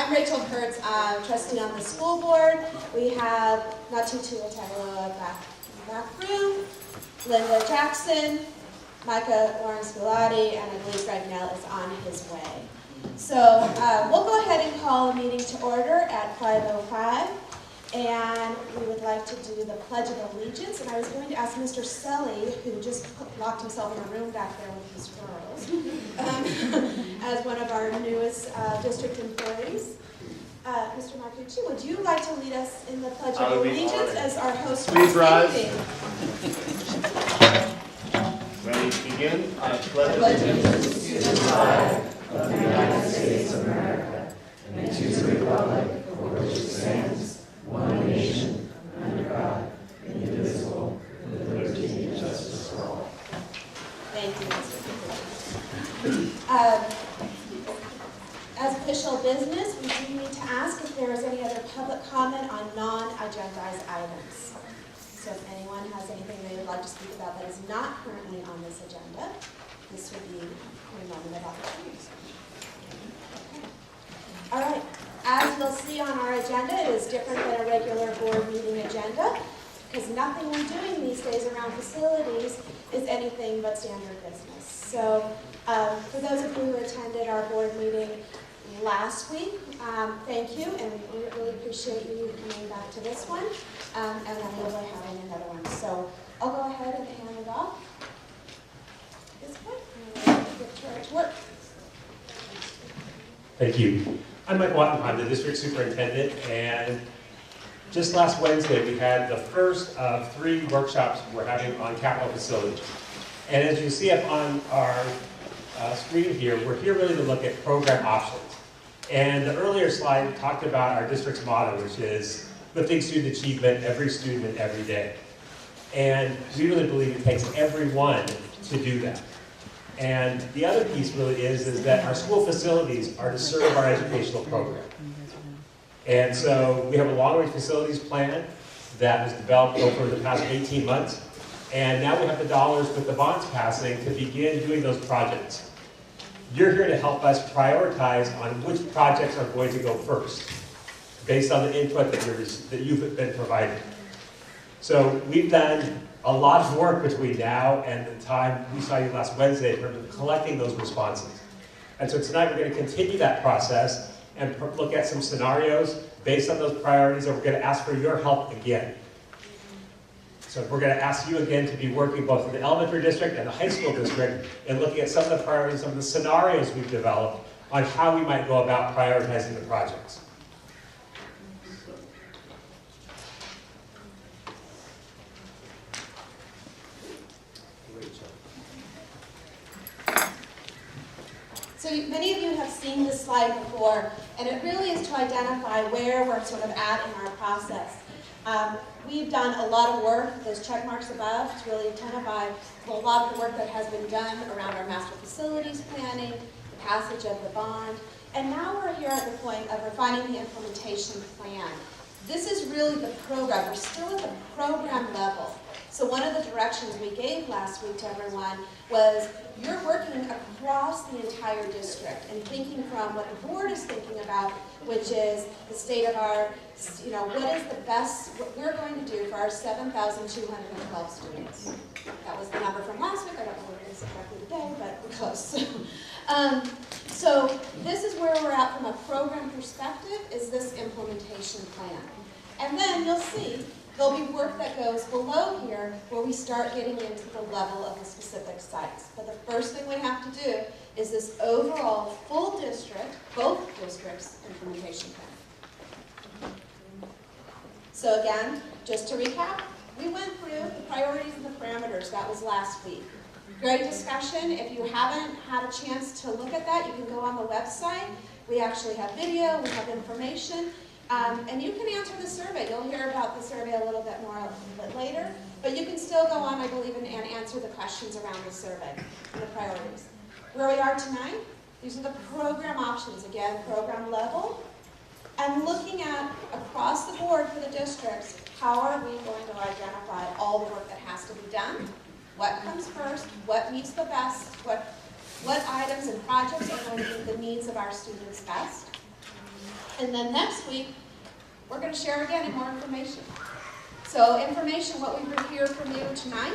I'm Rachel Kurtz, trustee on the school board. We have Natutu Otagaloa back in the back room, Linda Jackson, Micah Lawrence Bilati, and I believe Greg Nell is on his way. So we'll go ahead and call a meeting to order at 5:05, and we would like to do the Pledge of Allegiance. And I was going to ask Mr. Selly, who just locked himself in a room back there with his girls, as one of our newest district employees. Mr. Marcucci, would you like to lead us in the Pledge of Allegiance as our host? Please rise. Ready to begin? I pledge allegiance to the flag of the United States of America and to the republic for which it stands, one nation, under God, indivisible, with liberty and justice for all. Thank you, Mr. Marcucci. As official business, we do need to ask if there is any other public comment on non-agendized items. So if anyone has anything they would like to speak about that is not currently on this agenda, this would be a moment of opportunity. Okay. All right. As you'll see on our agenda, it is different than a regular board meeting agenda because nothing we're doing these days around facilities is anything but standard business. So for those of you who attended our board meeting last week, thank you, and we really appreciate you coming back to this one, and then we'll be having another one. So I'll go ahead and hand it off at this point, and we'll get to our work. Thank you. I'm Mike Watton. I'm the district superintendent, and just last Wednesday we had the first of 3 workshops we're having on capital facilities. And as you see up on our screen here, we're here really to look at program options. And the earlier slide talked about our district's motto, which is lifting student achievement, every student, every day. And we really believe it takes everyone to do that. And the other piece really is that our school facilities are to serve our educational program. And so we have a long-range facilities plan that was developed over the past 18 months. And now we have the dollars with the bonds passing to begin doing those projects. You're here to help us prioritize on which projects are going to go first, based on the input that you've been provided. So we've done a lot of work between now and the time we saw you last Wednesday in terms of collecting those responses. And so tonight we're going to continue that process and look at some scenarios based on those priorities, and we're going to ask for your help again. So we're going to ask you again to be working both in the elementary district and the high school district and looking at some of the priorities, some of the scenarios we've developed on how we might go about prioritizing the projects. So many of you have seen this slide before, and it really is to identify where we're sort of at in our process. We've done a lot of work, those check marks above, to really identify a lot of the work that has been done around our master facilities planning, the passage of the bond, and now we're here at the point of refining the implementation plan. This is really the program. We're still at the program level. So one of the directions we gave last week to everyone was you're working across the entire district and thinking from what the board is thinking about, which is the state of our, what is the best, what we're going to do for our 7,212 students. That was the number from last week. I don't know what it is exactly today, but we're close. So this is where we're at from a program perspective, is this implementation plan. And then you'll see there'll be work that goes below here where we start getting into the level of the specific sites. But the first thing we have to do is this overall full district, both districts, implementation plan. So again, just to recap, we went through the priorities and the parameters. That was last week. Great discussion. If you haven't had a chance to look at that, you can go on the website. We actually have video, we have information. And you can answer the survey. You'll hear about the survey a little bit more a little bit later. But you can still go on, I believe, and answer the questions around the survey and the priorities. Where we are tonight, these are the program options. Again, program level. And looking at, across the board for the districts, how are we going to identify all the work that has to be done? What comes first? What meets the best? What items and projects are going to meet the needs of our students best? And then next week, we're going to share again more information. So information, what we hear from you tonight,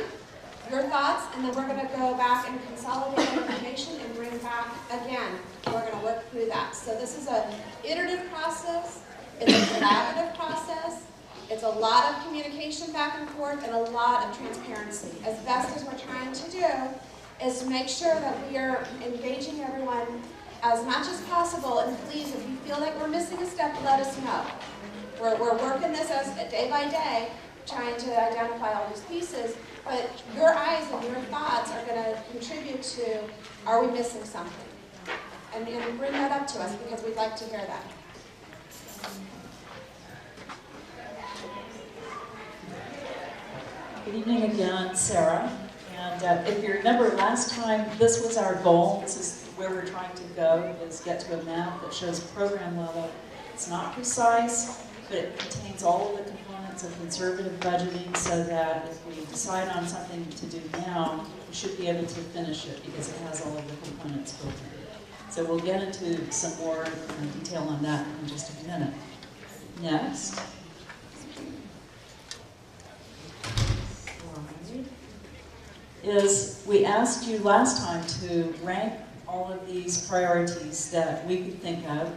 your thoughts, and then we're going to go back and consolidate that information and bring back again. We're going to work through that. So this is an iterative process. It's a collaborative process. It's a lot of communication back and forth and a lot of transparency. As best as we're trying to do is to make sure that we are engaging everyone as much as possible. And please, if you feel like we're missing a step, let us know. We're working this as day by day, trying to identify all these pieces. But your eyes and your thoughts are going to contribute to, are we missing something? And bring that up to us because we'd like to hear that. Good evening again, Sarah. And if you remember last time, this was our goal. This is where we're trying to go, is get to a map that shows program level. It's not precise, but it contains all of the components of conservative budgeting so that if we decide on something to do now, we should be able to finish it because it has all of the components built in. So we'll get into some more detail on that in just a minute. Next. Is we asked you last time to rank all of these priorities that we could think of,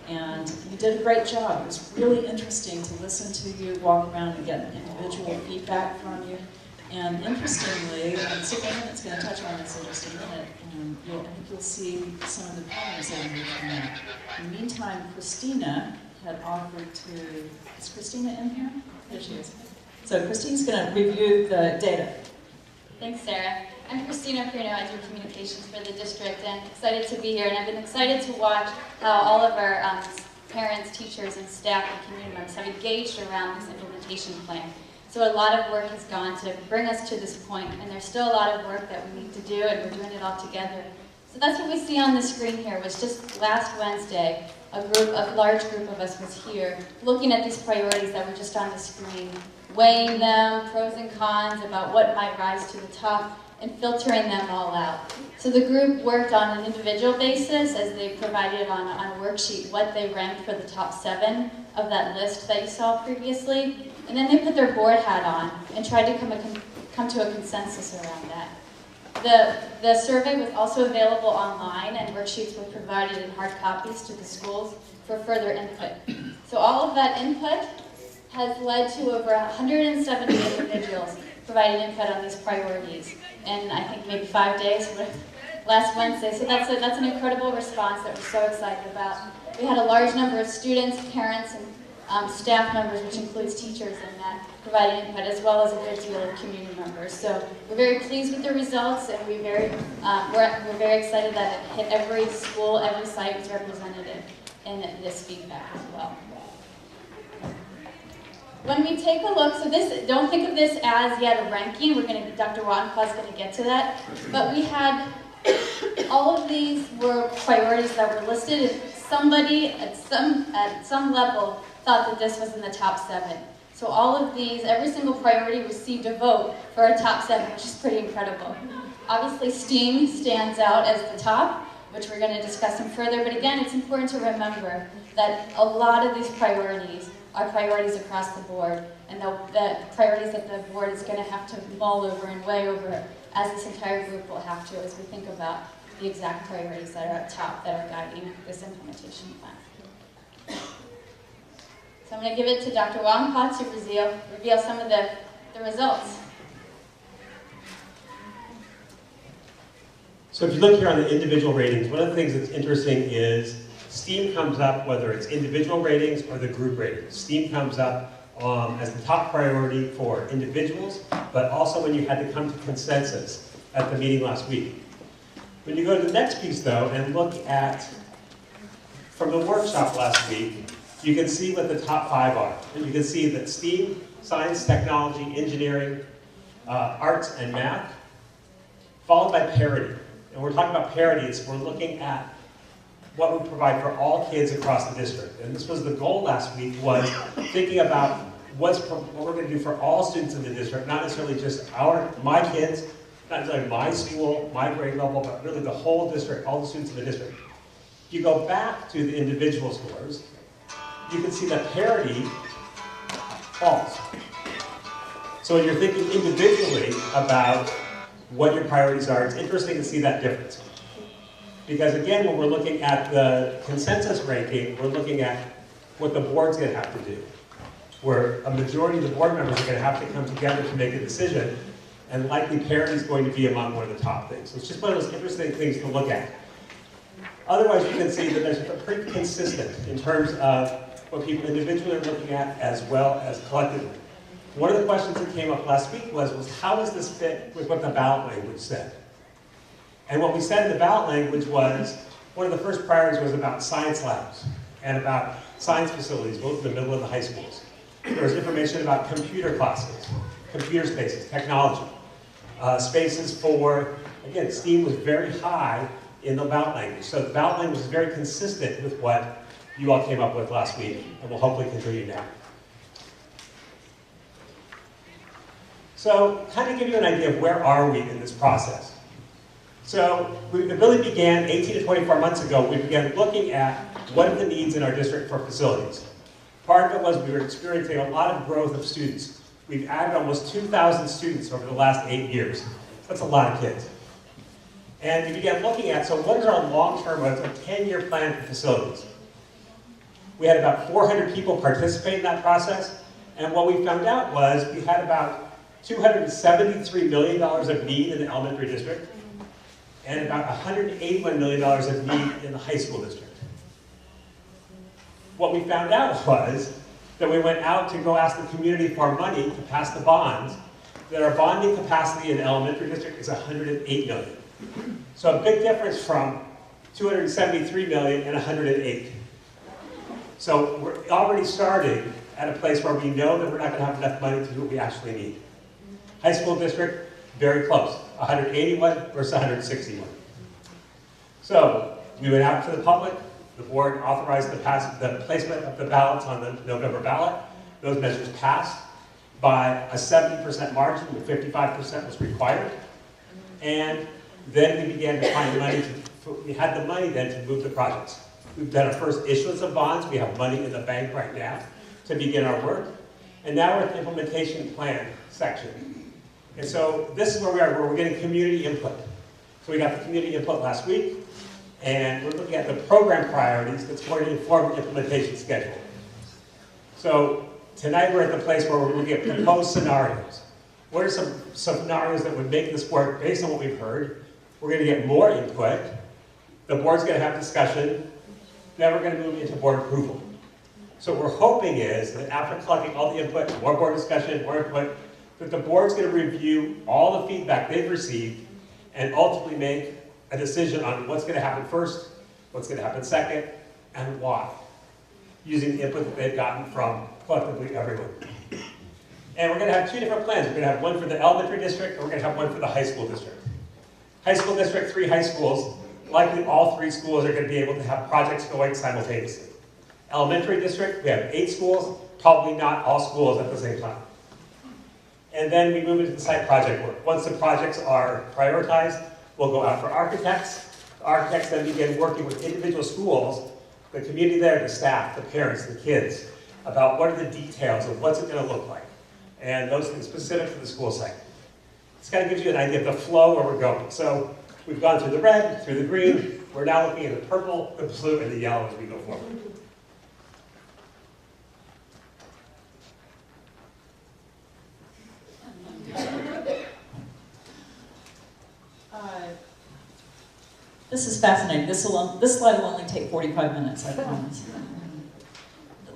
and you did a great job. It was really interesting to listen to you walk around and get individual feedback from you. And interestingly, and Superintendent's going to touch on this in just a minute, I think you'll see some of the points that emerge from that. In the meantime, Christina had offered to, is Christina in here? There she is. So Christina's going to review the data. Thanks, Sarah. I'm Christina Prino. I do communications for the district and excited to be here. And I've been excited to watch how all of our parents, teachers, and staff and community members have engaged around this implementation plan. So a lot of work has gone to bring us to this point, and there's still a lot of work that we need to do, and we're doing it all together. So that's what we see on the screen here. Was just last Wednesday, a large group of us was here looking at these priorities that were just on the screen, weighing them, pros and cons about what might rise to the top, and filtering them all out. So the group worked on an individual basis as they provided on a worksheet what they ranked for the top 7 of that list that you saw previously. And then they put their board hat on and tried to come to a consensus around that. The survey was also available online, and worksheets were provided in hard copies to the schools for further input. So all of that input has led to over 170 individuals providing input on these priorities. And I think maybe 5 days, last Wednesday. So that's an incredible response that we're so excited about. We had a large number of students, parents, and staff members, which includes teachers in that, providing input, as well as a good deal of community members. So we're very pleased with the results, and we're very excited that it hit every school, every site was represented in this feedback as well. When we take a look, so this, don't think of this as yet a ranking. Dr. Wattenpaw is going to get to that. But we had, all of these were priorities that were listed. If somebody at some level thought that this was in the top 7. So all of these, every single priority received a vote for a top 7, which is pretty incredible. Obviously, STEAM stands out as the top, which we're going to discuss some further. But again, it's important to remember that a lot of these priorities are priorities across the board, and the priorities that the board is going to have to mull over and weigh over, as this entire group will have to, as we think about the exact priorities that are up top that are guiding this implementation plan. So I'm going to give it to Dr. Wattenpaw to reveal some of the results. So if you look here on the individual ratings, one of the things that's interesting is STEAM comes up whether it's individual ratings or the group ratings. STEAM comes up as the top priority for individuals, but also when you had to come to consensus at the meeting last week. When you go to the next piece, though, and look at, from the workshop last week, you can see what the top 5 are. And you can see that STEAM, science, technology, engineering, arts, and math, followed by parity. And we're talking about parity, we're looking at what we provide for all kids across the district. And this was the goal last week, was thinking about what we're going to do for all students in the district, not necessarily just my kids, not necessarily my school, my grade level, but really the whole district, all the students in the district. If you go back to the individual scores, you can see that parity falls. So when you're thinking individually about what your priorities are, it's interesting to see that difference. Because again, when we're looking at the consensus ranking, we're looking at what the board's going to have to do. Where a majority of the board members are going to have to come together to make a decision, and likely parity is going to be among one of the top things. So it's just one of those interesting things to look at. Otherwise, you can see that there's pretty consistent in terms of what people individually are looking at as well as collectively. One of the questions that came up last week was how does this fit with what the ballot language said? And what we said in the ballot language was, one of the first priorities was about science labs and about science facilities, both in the middle and the high schools. There was information about computer classes, computer spaces, technology, spaces for, again, STEAM was very high in the ballot language. So the ballot language is very consistent with what you all came up with last week, and will hopefully continue now. So, kind of give you an idea of where are we in this process. So, it really began 18 to 24 months ago. We began looking at what are the needs in our district for facilities. Part of it was we were experiencing a lot of growth of students. We've added almost 2,000 students over the last 8 years. That's a lot of kids. And we began looking at, so what is our long-term, what's a 10-year plan for facilities? We had about 400 people participate in that process, and what we found out was we had about $273 million of need in the elementary district, and about $181 million of need in the high school district. What we found out was that we went out to go ask the community for money to pass the bonds, that our bonding capacity in the elementary district is $108 million. So a big difference from $273 million and $108. So we're already starting at a place where we know that we're not going to have enough money to do what we actually need. High school district, very close, 181 versus 161. So we went out to the public. The board authorized the placement of the ballots on the November ballot. Those measures passed by a 70% margin, with 55% was required. And then we began to find the money. We had the money then to move the projects. We've done our first issuance of bonds. We have money in the bank right now to begin our work. And now we're at the implementation plan section. And so this is where we are, where we're getting community input. So we got the community input last week, and we're looking at the program priorities that's going to inform the implementation schedule. So tonight we're at the place where we're looking at proposed scenarios. What are some scenarios that would make this work based on what we've heard? We're going to get more input. The board's going to have discussion. Then we're going to move into board approval. So what we're hoping is that after collecting all the input, more board discussion, more input, that the board's going to review all the feedback they've received and ultimately make a decision on what's going to happen first, what's going to happen second, and why, using the input that they've gotten from collectively everyone. And we're going to have two different plans. We're going to have one for the elementary district, and we're going to have one for the high school district. High school district, 3 high schools. Likely all 3 schools are going to be able to have projects going simultaneously. Elementary district, we have 8 schools, probably not all schools at the same time. And then we move into the site project work. Once the projects are prioritized, we'll go out for architects. The architects then begin working with individual schools, the community there, the staff, the parents, the kids, about what are the details of what's it going to look like, and those things specific to the school site. This kind of gives you an idea of the flow where we're going. So we've gone through the red, through the green. We're now looking at the purple, the blue, and the yellow as we go forward. This is fascinating. This slide will only take 45 minutes, I promise.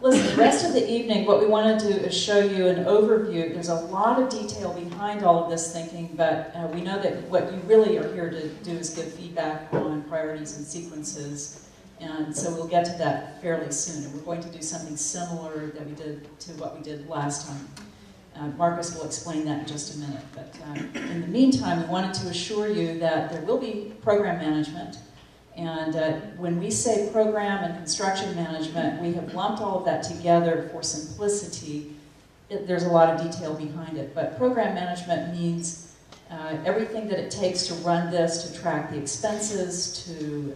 Listen, the rest of the evening, what we want to do is show you an overview. There's a lot of detail behind all of this thinking, but we know that what you really are here to do is give feedback on priorities and sequences. And so we'll get to that fairly soon. And we're going to do something similar that we did to what we did last time. Marcus will explain that in just a minute. But in the meantime, we wanted to assure you that there will be program management. And when we say program and construction management, we have lumped all of that together for simplicity. There's a lot of detail behind it. But program management means everything that it takes to run this, to track the expenses, to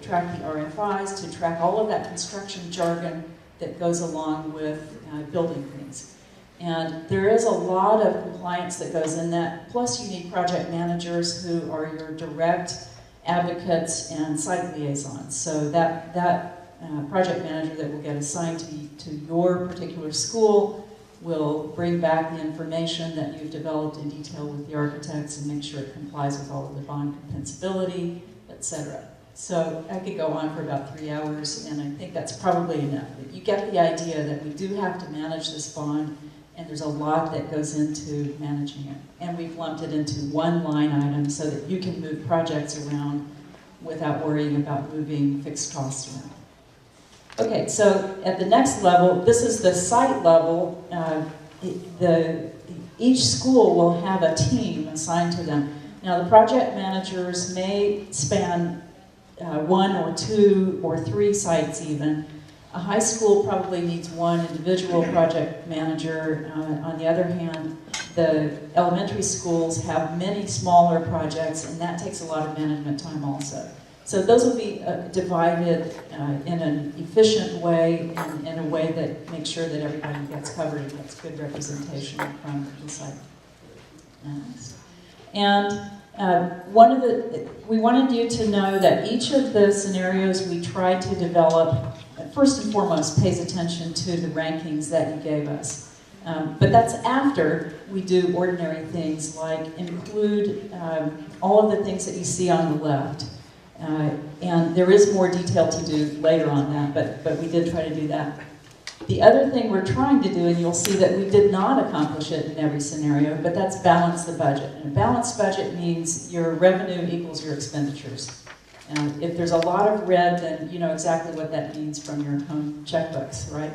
track the RFIs, to track all of that construction jargon that goes along with building things. And there is a lot of compliance that goes in that, plus you need project managers who are your direct advocates and site liaisons. So that project manager that will get assigned to your particular school will bring back the information that you've developed in detail with the architects and make sure it complies with all of the bond compensability, etc. So I could go on for about 3 hours, and I think that's probably enough. But you get the idea that we do have to manage this bond, and there's a lot that goes into managing it. And we've lumped it into one line item so that you can move projects around without worrying about moving fixed costs around. Okay, so at the next level, this is the site level. Each school will have a team assigned to them. Now, the project managers may span 1 or 2 or 3 sites even. A high school probably needs one individual project manager. On the other hand, the elementary schools have many smaller projects, and that takes a lot of management time also. So those will be divided in an efficient way and in a way that makes sure that everybody gets covered and gets good representation from the site. And we wanted you to know that each of the scenarios we tried to develop, first and foremost, pays attention to the rankings that you gave us. But that's after we do ordinary things like include all of the things that you see on the left. And there is more detail to do later on that, but we did try to do that. The other thing we're trying to do, and you'll see that we did not accomplish it in every scenario, but that's balance the budget. And a balanced budget means your revenue equals your expenditures. And if there's a lot of red, then you know exactly what that means from your own checkbooks, right?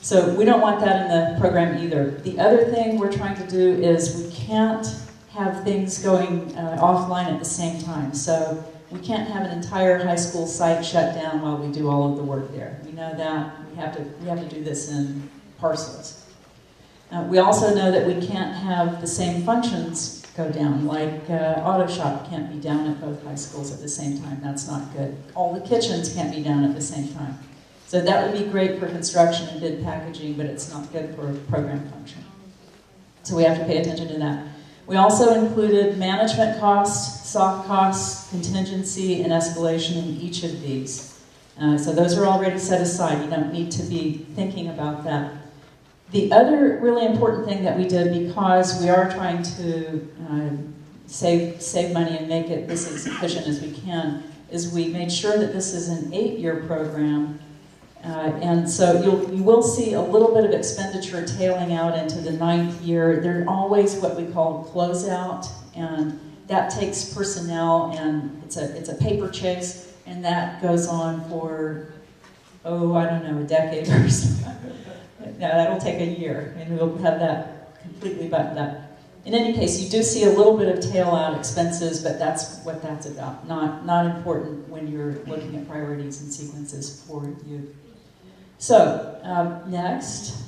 So we don't want that in the program either. The other thing we're trying to do is we can't have things going offline at the same time. So we can't have an entire high school site shut down while we do all of the work there. We know that. We have to do this in parcels. We also know that we can't have the same functions go down, like auto shop can't be down at both high schools at the same time. That's not good. All the kitchens can't be down at the same time. So that would be great for construction and bid packaging, but it's not good for program function. So we have to pay attention to that. We also included management costs, soft costs, contingency, and escalation in each of these. So those are already set aside. You don't need to be thinking about that. The other really important thing that we did, because we are trying to save money and make it this as efficient as we can, is we made sure that this is an 8-year program. And so you will see a little bit of expenditure tailing out into the 9th year. There's always what we call closeout, and that takes personnel, and it's a paper chase, and that goes on for, I don't know, a decade or so. No, that'll take a year, and we'll have that completely buttoned up. In any case, you do see a little bit of tail-out expenses, but that's what that's about. Not important when you're looking at priorities and sequences for you. So, next.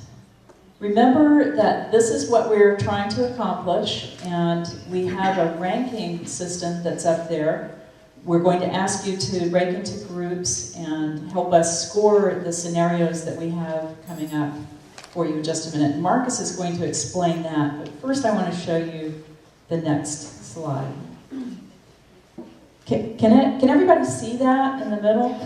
Remember that this is what we're trying to accomplish, and we have a ranking system that's up there. We're going to ask you to break into groups and help us score the scenarios that we have coming up for you in just a minute. Marcus is going to explain that, but first I want to show you the next slide. Can everybody see that in the middle?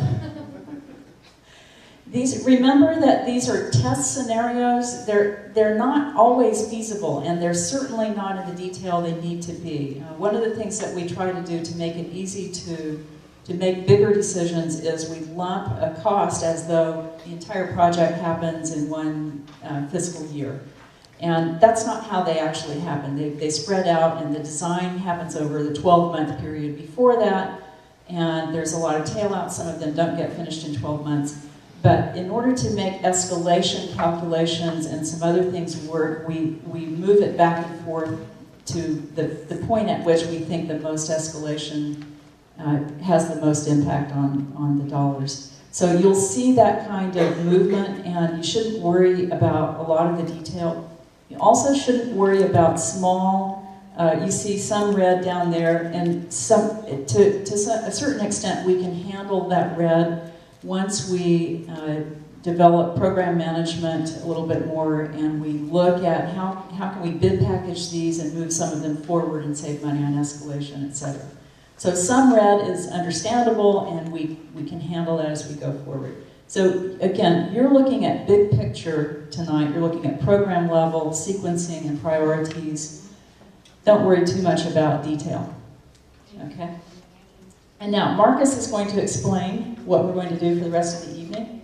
Remember that these are test scenarios. They're not always feasible, and they're certainly not in the detail they need to be. One of the things that we try to do to make it easy to make bigger decisions is we lump a cost as though the entire project happens in one fiscal year. And that's not how they actually happen. They spread out, and the design happens over the 12-month period before that, and there's a lot of tail-out. Some of them don't get finished in 12 months. But in order to make escalation calculations and some other things work, we move it back and forth to the point at which we think the most escalation has the most impact on the dollars. So you'll see that kind of movement, and you shouldn't worry about a lot of the detail. You also shouldn't worry about small, you see some red down there, and to a certain extent we can handle that red once we develop program management a little bit more, and we look at how can we bid package these and move some of them forward and save money on escalation, etc. So some red is understandable, and we can handle that as we go forward. So again, you're looking at big picture tonight. You're looking at program level, sequencing, and priorities. Don't worry too much about detail, okay? And now, Marcus is going to explain what we're going to do for the rest of the evening.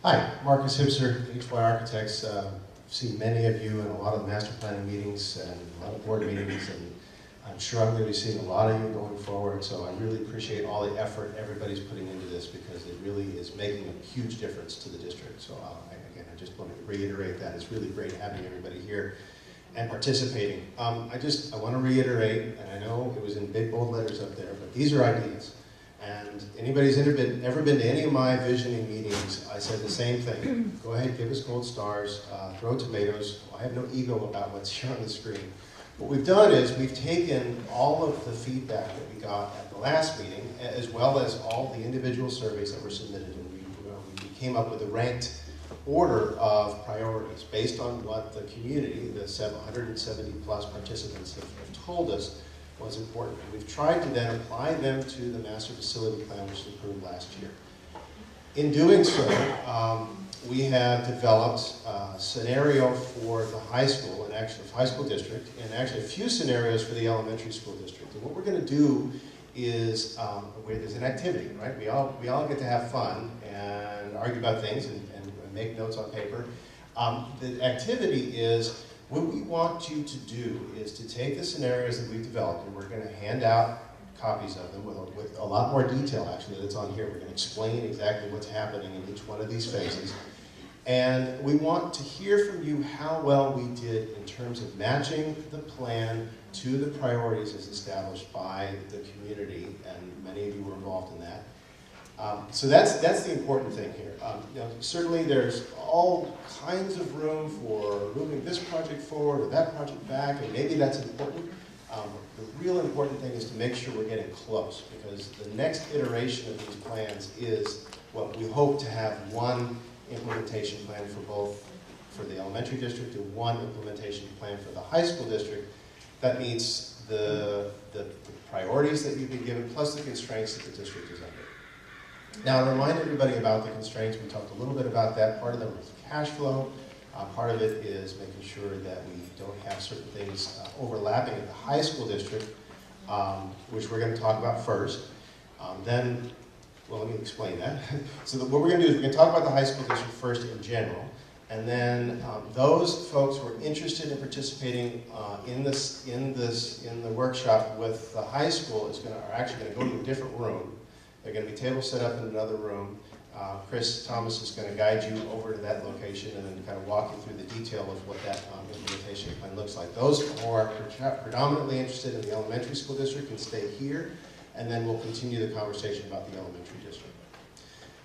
Hi, Marcus Hipser, HY Architects. I've seen many of you in a lot of master planning meetings and a lot of board meetings, and I'm sure I'm going to be seeing a lot of you going forward, so I really appreciate all the effort everybody's putting into this, because it really is making a huge difference to the district. So again, I just want to reiterate that. It's really great having everybody here and participating. I want to reiterate, and I know it was in big bold letters up there, but these are ideas. And anybody's ever been to any of my visioning meetings, I said the same thing. Go ahead, give us gold stars, throw tomatoes. I have no ego about what's here on the screen. What we've done is we've taken all of the feedback that we got at the last meeting, as well as all the individual surveys that were submitted, and we came up with a ranked order of priorities based on what the community, the 770 plus participants have told us was important. And we've tried to then apply them to the master facility plan, which was approved last year. In doing so, we have developed a scenario for the high school, and actually the high school district, and actually a few scenarios for the elementary school district. And what we're going to do is, there's an activity, right? We all get to have fun and argue about things and make notes on paper. The activity is, what we want you to do is to take the scenarios that we've developed, and we're going to hand out copies of them with a lot more detail, actually, that's on here. We're going to explain exactly what's happening in each one of these phases. And we want to hear from you how well we did in terms of matching the plan to the priorities as established by the community, and many of you were involved in that. So that's the important thing here. Certainly there's all kinds of room for moving this project forward or that project back, and maybe that's important. The real important thing is to make sure we're getting close, because the next iteration of these plans is what we hope to have one implementation plan for the elementary district and one implementation plan for the high school district that meets the priorities that you've been given, plus the constraints that the district is under. Now, to remind everybody about the constraints, we talked a little bit about that. Part of them is cash flow. Part of it is making sure that we don't have certain things overlapping in the high school district, which we're going to talk about first. Well, let me explain that. So what we're going to do is we're going to talk about the high school district first in general, and then those folks who are interested in participating in the workshop with the high school are actually going to go to a different room. They're going to be tables set up in another room. Chris Thomas is going to guide you over to that location and then kind of walk you through the detail of what that implementation plan looks like. Those who are predominantly interested in the elementary school district can stay here, and then we'll continue the conversation about the elementary district.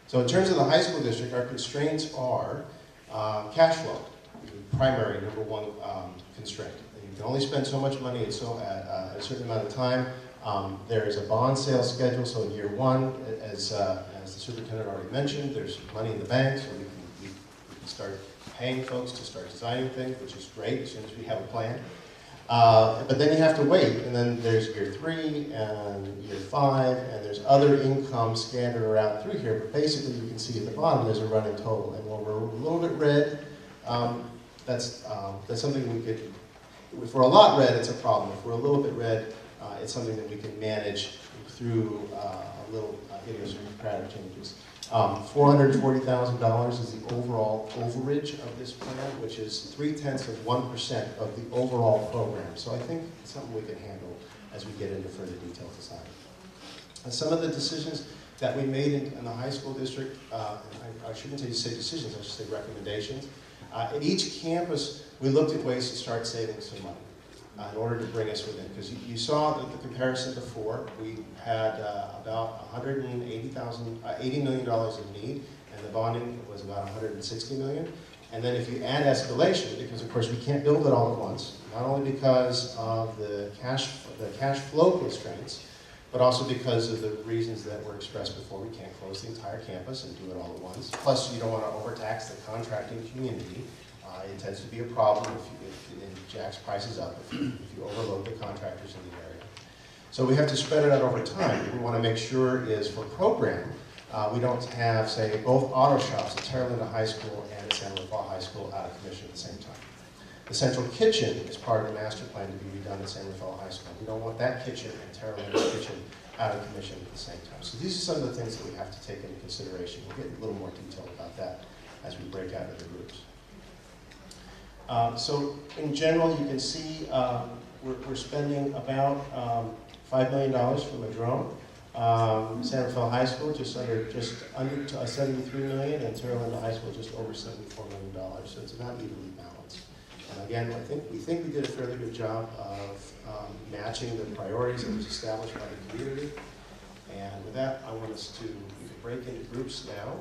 So in terms of the high school district, our constraints are cash flow, primary number one constraint. You can only spend so much money at a certain amount of time. There is a bond sale schedule, so in year one, as the superintendent already mentioned, there's money in the bank, so we can start paying folks to start designing things, which is great as soon as we have a plan. But then you have to wait, and then there's year 3 and year 5, and there's other income scattered around through here, but basically you can see at the bottom there's a running total, and when we're a little bit red, that's something we could, if we're a lot red, it's a problem. If we're a little bit red, it's something that we can manage through a little idiosyncratic changes. $440,000 is the overall overage of this plan, which is 0.3% of the overall program. So I think it's something we can handle as we get into further details aside. And some of the decisions that we made in the high school district, I shouldn't say decisions, I should say recommendations. At each campus, we looked at ways to start saving some money in order to bring us within. Because you saw the comparison before. We had about $80 million in need, and the bonding was about $160 million. And then if you add escalation, because of course we can't build it all at once, not only because of the cash flow constraints, but also because of the reasons that were expressed before. We can't close the entire campus and do it all at once. Plus, you don't want to overtax the contracting community. It tends to be a problem if it jacks prices up if you overload the contractors in the area. So we have to spread it out over time. What we want to make sure is for program, we don't have, say, both auto shops at Terra Linda High School and at San Rafael High School out of commission at the same time. The central kitchen is part of the master plan to be redone at San Rafael High School. We don't want that kitchen and Terra Linda's kitchen out of commission at the same time. So these are some of the things that we have to take into consideration. We'll get a little more detail about that as we break out into groups. So in general, you can see we're spending about $5 million for the drone. San Rafael High School just under $73 million, and Terra Linda High School just over $74 million. So it's about evenly balanced. And again, we think we did a fairly good job of matching the priorities that was established by the community. And with that, I want us to break into groups now.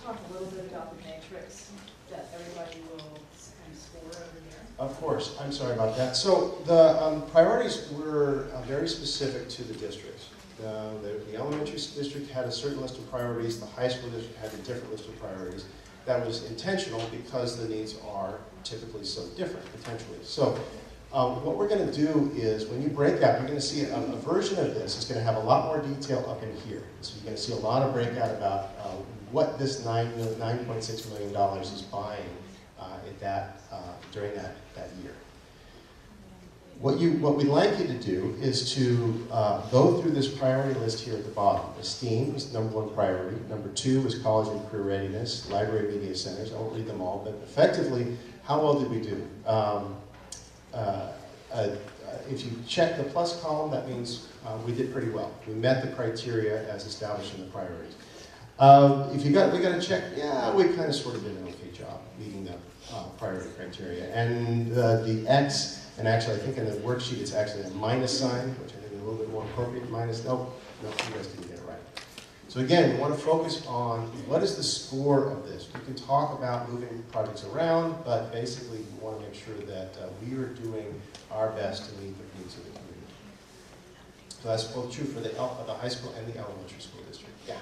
Talk a little bit about the matrix that everybody will kind of score over here. Of course, I'm sorry about that. So the priorities were very specific to the districts. The elementary district had a certain list of priorities. The high school district had a different list of priorities. That was intentional because the needs are typically so different, potentially. So what we're going to do is, when you break out, you're going to see a version of this. It's going to have a lot more detail up in here. So you're going to see a lot of breakout about what this $9.6 million is buying during that year. What we'd like you to do is to go through this priority list here at the bottom. STEAM is the #1 priority. #2 is college and career readiness, library media centers. I won't read them all, but effectively, how well did we do? If you check the plus column, that means we did pretty well. We met the criteria as established in the priorities. If we got to check, yeah, we kind of sort of did an okay job meeting the priority criteria. And the X, and actually I think in the worksheet it's actually a minus sign, which I think is a little bit more appropriate. Minus, no, you guys didn't get it right. So again, we want to focus on what is the score of this. We can talk about moving projects around, but basically we want to make sure that we are doing our best to meet the needs of the community. So that's both true for the high school and the elementary school district. Yeah.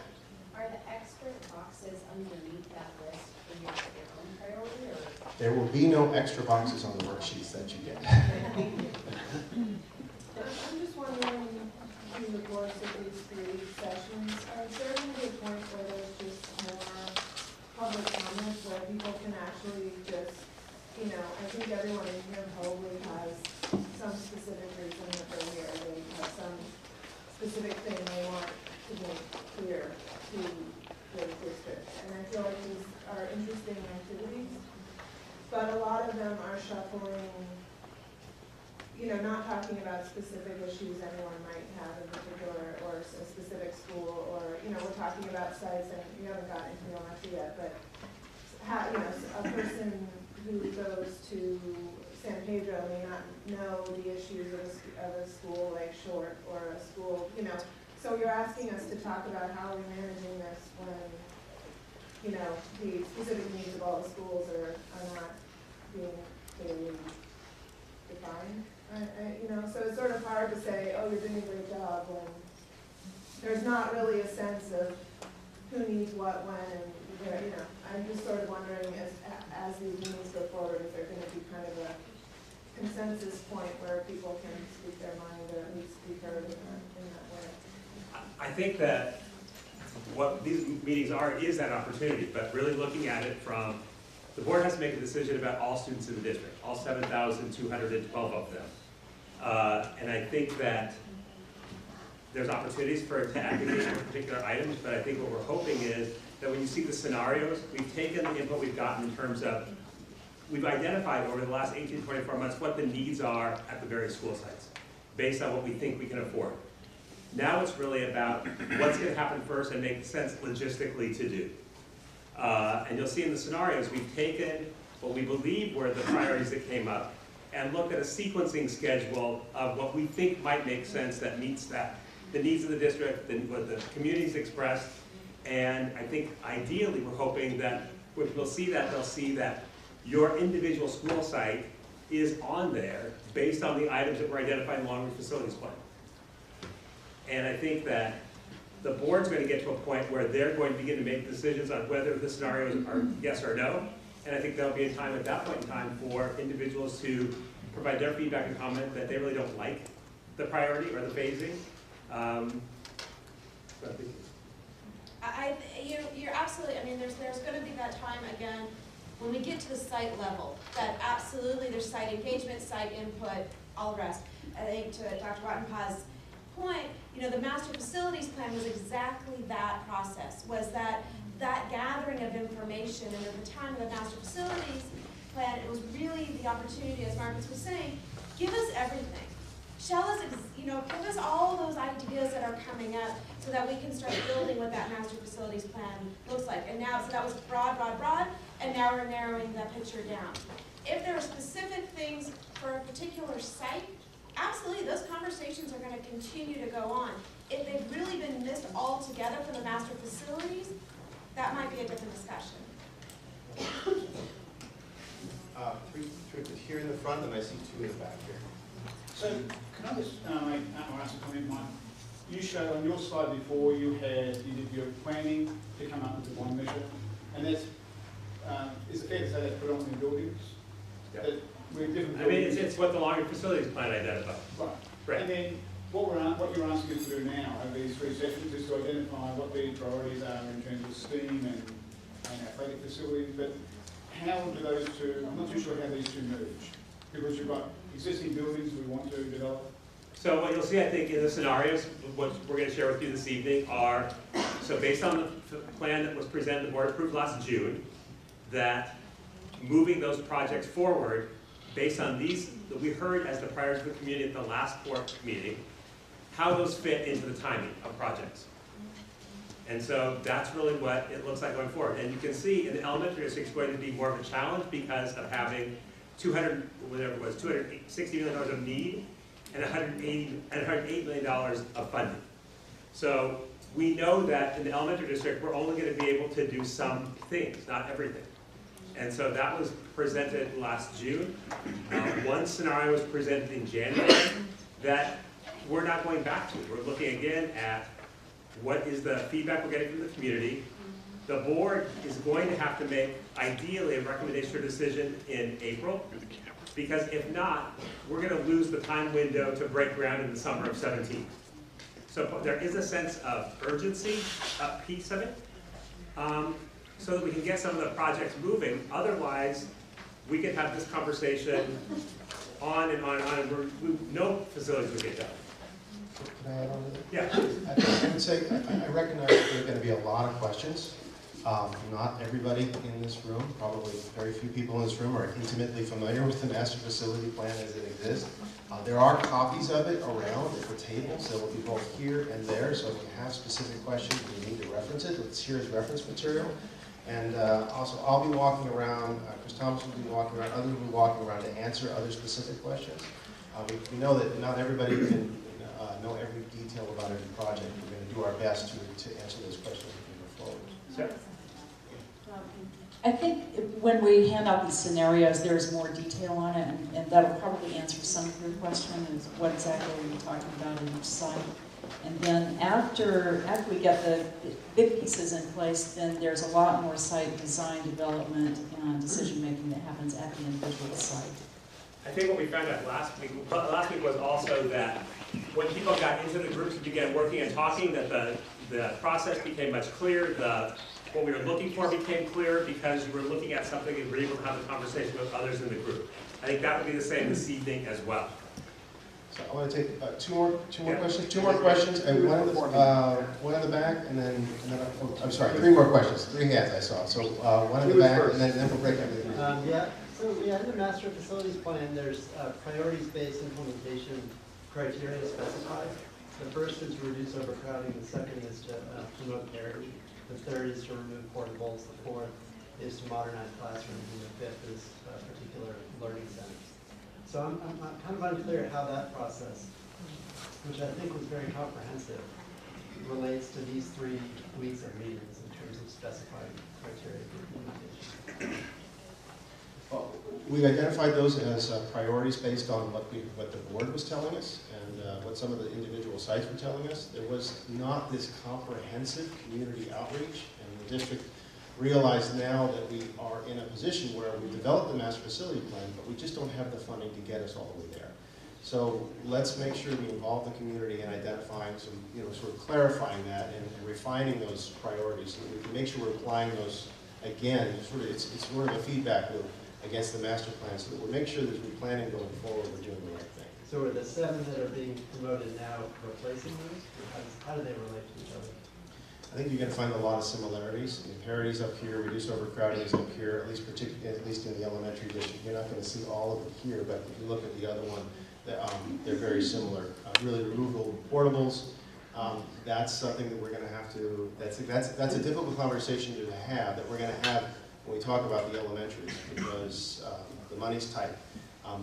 Are the extra boxes underneath that list for your own priority, or? There will be no extra boxes on the worksheets that you get. I'm just wondering, in the course of these 3 sessions, is there going to be a point where there's just more public comment where people can actually just, I think everyone in here probably has some specific reason that they're here. They have some specific thing they want to make clear to the district. And I feel like these are interesting activities, but a lot of them are shuffling, not talking about specific issues anyone might have in particular, or a specific school, or, we're talking about sites, and we haven't gotten into the elementary yet, but a person who goes to San Pedro may not know the issues of a school like Short, or a school, so you're asking us to talk about how we're managing this when, the specific needs of all the schools are not being clearly defined. So it's sort of hard to say, oh, you're doing a great job, when there's not really a sense of who needs what, when, and where, I'm just sort of wondering, as these meetings go forward, is there going to be kind of a consensus point where people can speak their mind, or at least be heard in that way? I think that what these meetings are is that opportunity, but really looking at it from, the board has to make a decision about all students in the district, all 7,212 of them. And I think that there's opportunities for activity for particular items, but I think what we're hoping is that when you see the scenarios, we've taken the input we've gotten in terms of, we've identified over the last 18 to 24 months what the needs are at the various school sites, based on what we think we can afford. Now it's really about what's going to happen first and make sense logistically to do. And you'll see in the scenarios, we've taken what we believe were the priorities that came up and looked at a sequencing schedule of what we think might make sense that meets the needs of the district, what the community's expressed. And I think ideally we're hoping that when people see that, they'll see that your individual school site is on there based on the items that were identified in the long-range facilities plan. And I think that the board's going to get to a point where they're going to begin to make decisions on whether the scenarios are yes or no. And I think there'll be a time at that point in time for individuals to provide their feedback and comment that they really don't like the priority or the phasing. So I think You're absolutely, I mean, there's going to be that time again, when we get to the site level, that absolutely there's site engagement, site input, all the rest. I think to Dr. Wattenpaugh's point, the master facilities plan was exactly that process, was that gathering of information, and at the time of the master facilities plan, it was really the opportunity, as Marcus was saying, give us everything. Show us, give us all those ideas that are coming up so that we can start building what that master facilities plan looks like. And now, so that was broad, and now we're narrowing that picture down. If there are specific things for a particular site, absolutely, those conversations are going to continue to go on. If they've really been missed altogether from the master facilities, that might be a different discussion. Three here in the front, and I see two in the back here. So, can I just ask a comment, Mike? You showed on your slide before you did your planning to come up with the one measure, and that's is it fair to say that's predominantly buildings? Yeah. That we're different I mean, buildings. it's what the long-term facilities plan identified. Right. And then what you're asking us to do now over these three sections is to identify what the priorities are in terms of STEAM and athletic facilities. But how do those two? I'm not too sure how these two merge, because you've got existing buildings we want to develop. So what you'll see, I think, in the scenarios, what we're going to share with you this evening are, so based on the plan that was presented, the board approved last June, that moving those projects forward, based on these, that we heard as the priorities of the community at the last board meeting, how those fit into the timing of projects. And so that's really what it looks like going forward. And you can see in the elementary district, it's going to be more of a challenge because of having $260 million of need and $108 million of funding. So we know that in the elementary district, we're only going to be able to do some things, not everything. And so that was presented last June. One scenario was presented in January that we're not going back to. We're looking again at what is the feedback we're getting from the community. The board is going to have to make, ideally, a recommendation or decision in April, because if not, we're going to lose the time window to break ground in the summer of 17. So there is a sense of urgency, a piece of it, so that we can get some of the projects moving. Otherwise, we could have this conversation on and on and on, and no facilities would get done. Can I add on to that? Yeah. I would say, I recognize that there are going to be a lot of questions. Not everybody in this room, probably very few people in this room, are intimately familiar with the master facility plan as it exists. There are copies of it around at the tables. They will be both here and there, so if you have specific questions and you need to reference it, it's here as reference material. And also, I'll be walking around, Chris Thomas will be walking around, others will be walking around to answer other specific questions. We know that not everybody can know every detail about every project. We're going to do our best to answer those questions as we move forward. Sure. I think when we hand out these scenarios, there's more detail on it, and that'll probably answer some of your question, is what exactly are you talking about in each site. And then after we get the big pieces in place, then there's a lot more site design, development, and decision-making that happens at the individual site. I think what we found out last week was also that when people got into the groups and began working and talking, that the process became much clearer. What we were looking for became clearer because you were looking at something and were able to have a conversation with others in the group. I think that would be the same this evening as well. So I want to take two more questions. Two more questions, and one in the back, and then I'm sorry, three more questions. 3 hands I saw. So one in the back, and then we'll break everything. In the master facilities plan, there's priorities-based implementation criteria specified. The first is to reduce overcrowding. The second is to promote parity. The third is to remove portables. The fourth is to modernize classrooms. And the fifth is particular learning centers. So I'm kind of unclear how that process, which I think was very comprehensive, relates to these 3 weeks of meetings in terms of specifying criteria for implementation. Well, We've identified those as priorities based on what the board was telling us and what some of the individual sites were telling us. There was not this comprehensive community outreach, and the district realized now that we are in a position where we developed the master facility plan, but we just don't have the funding to get us all the way there. So let's make sure we involve the community in identifying some, sort of clarifying that and refining those priorities so that we can make sure we're applying those again. It's sort of a feedback loop against the master plan so that we make sure that we're planning going forward, we're doing the right thing. So are the 7 that are being promoted now replacing those? Or how do they relate to each other? I think you're going to find a lot of similarities. The parities up here, reduce overcrowding is up here, at least in the elementary district. You're not going to see all of it here, but if you look at the other one, they're very similar. Really, removal of portables. That's something that we're going to have to. That's a difficult conversation to have that we're going to have when we talk about the elementaries because the money's tight.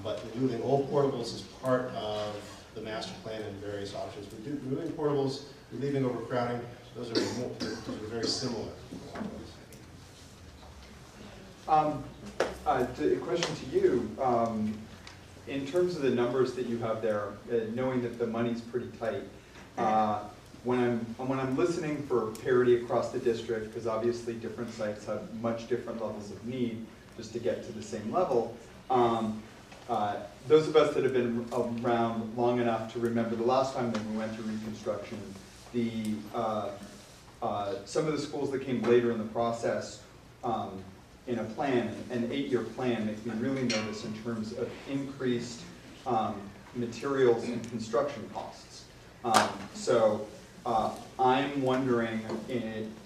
But removing old portables is part of the master plan and various options. Removing portables, relieving overcrowding. Those are very similar. A question to you. In terms of the numbers that you have there, knowing that the money's pretty tight, when I'm listening for parity across the district, because obviously different sites have much different levels of need just to get to the same level, those of us that have been around long enough to remember the last time that we went through reconstruction, some of the schools that came later in the process in a plan, an 8-year plan, makes me really nervous in terms of increased materials and construction costs. So I'm wondering,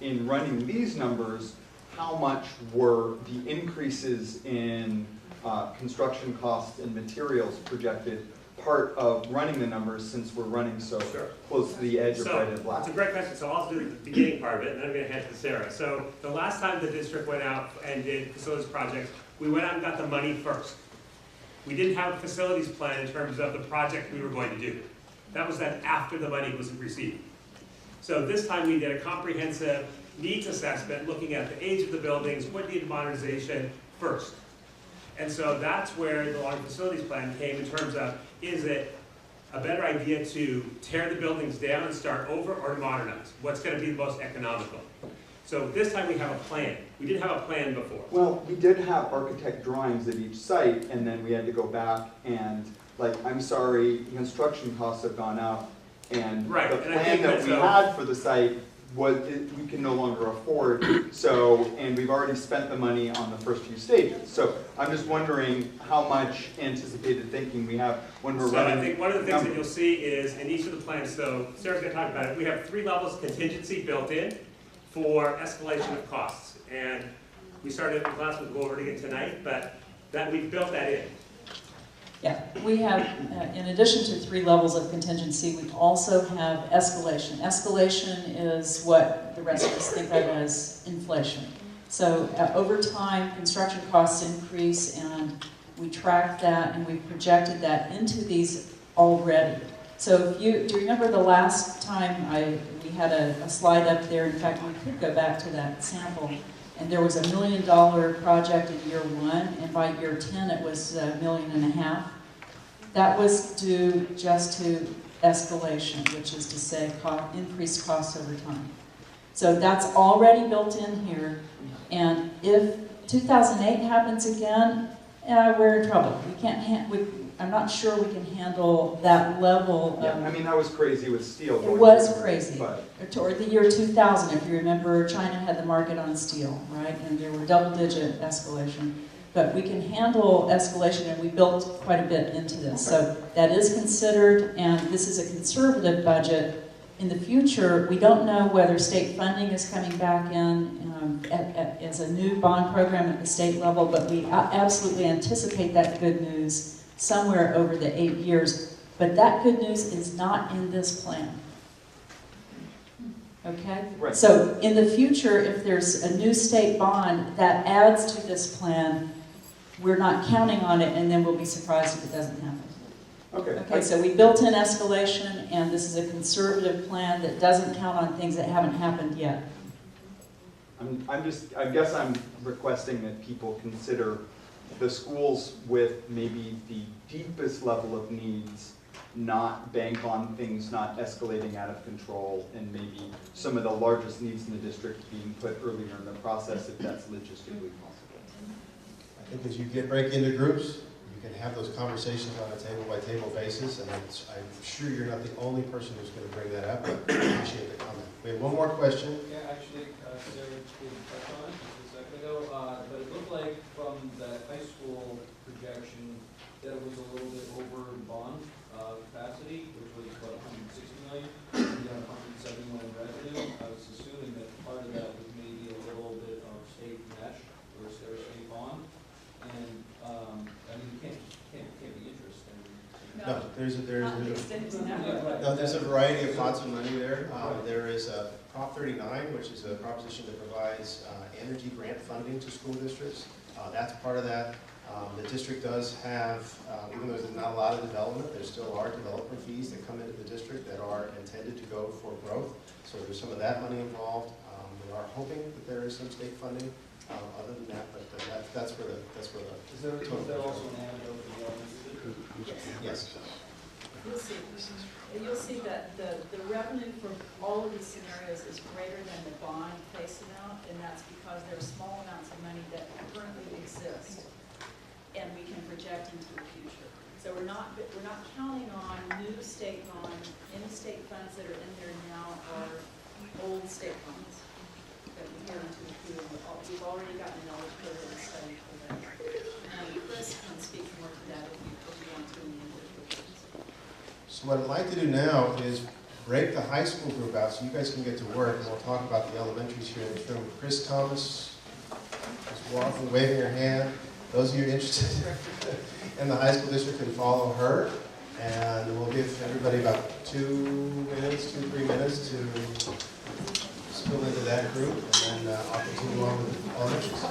in running these numbers, how much were the increases in construction costs and materials projected part of running the numbers since we're running so close to the edge of red and black? It's a great question. So I'll do the beginning part of it, and then I'm going to hand it to Sarah. So the last time the district went out and did facilities projects, we went out and got the money first. We didn't have a facilities plan in terms of the project we were going to do. That was done after the money was received. So this time we did a comprehensive needs assessment looking at the age of the buildings, what needed modernization first. And so that's where the long facilities plan came in terms of, is it a better idea to tear the buildings down and start over or to modernize? What's going to be the most economical? So this time we have a plan. We didn't have a plan before. Well, we did have architect drawings at each site, and then we had to go back and, I'm sorry, construction costs have gone up, and right. The plan that we had for the site we can no longer afford, and we've already spent the money on the first few stages. So I'm just wondering how much anticipated thinking we have when we're running. So I think one of the things that you'll see is in each of the plans, so Sarah's going to talk about it, we have 3 levels of contingency built in for escalation of costs. And we started in class, we'll go over it again tonight, but we've built that in. Yeah, we have, in addition to 3 levels of contingency, we also have escalation. Escalation is what the rest of us think of as inflation. So over time, construction costs increase, and we track that, and we projected that into these already. So do you remember the last time we had a slide up there? In fact, we could go back to that sample. And there was $1 million project in year 1, and by year 10 it was $1.5 million. That was due just to escalation, which is to say increased costs over time. So that's already built in here, and if 2008 happens again, we're in trouble. We can't. I'm not sure we can handle that level. Yeah, I mean that was crazy with steel. It was crazy. Toward the year 2000, if you remember, China had the market on steel, right? And there were double-digit escalation. But we can handle escalation, and we built quite a bit into this. So that is considered, and this is a conservative budget. In the future, we don't know whether state funding is coming back in as a new bond program at the state level, but we absolutely anticipate that good news somewhere over the 8 years. But that good news is not in this plan. Okay? Right. So in the future, if there's a new state bond that adds to this plan, we're not counting on it, and then we'll be surprised if it doesn't happen. Okay, so we built in escalation, and this is a conservative plan that doesn't count on things that haven't happened yet. I guess I'm requesting that people consider the schools with maybe the deepest level of needs not bank on things not escalating out of control, and maybe some of the largest needs in the district being put earlier in the process if that's logistically possible. I think as you break into groups, you can have those conversations on a table-by-table basis, and I'm sure you're not the only person who's going to bring that up, but I appreciate the comment. We have one more question. Yeah, actually, Sarah did touch on it just a second ago, but it looked like from the high school projection that it was a little bit over bond capacity, which was about 160 million, and you have 170 million revenue. I was assuming that part of that was maybe a little bit of state mesh or state bond, and I mean, you can't be interested. No, there's There's a variety of pots of money there. There is a Prop 39, which is a proposition that provides energy grant funding to school districts. That's part of that. The district does have, even though there's not a lot of development, there still are development fees that come into the district that are intended to go for growth. So there's some of that money involved. We are hoping that there is some state funding. Other than that, but that's where the Is there also an antidote for the elementary? Yes. You'll see that the revenue for all of these scenarios is greater than the bond face amount, and that's because there are small amounts of money that currently exist and we can project into the future. So we're not counting on new state bonds. Any state funds that are in there now are old state funds that we hear into the queue. We've already gotten an eligibility study for that. And Chris can speak more to that if you want to in the individual cases. So what I'd like to do now is break the high school group out so you guys can get to work, and we'll talk about the elementaries here in this room. Chris Thomas is walking, waving her hand. Those of you interested in the high school district can follow her, and we'll give everybody about 3 minutes to spill into that group, and then I'll continue on with elementaries.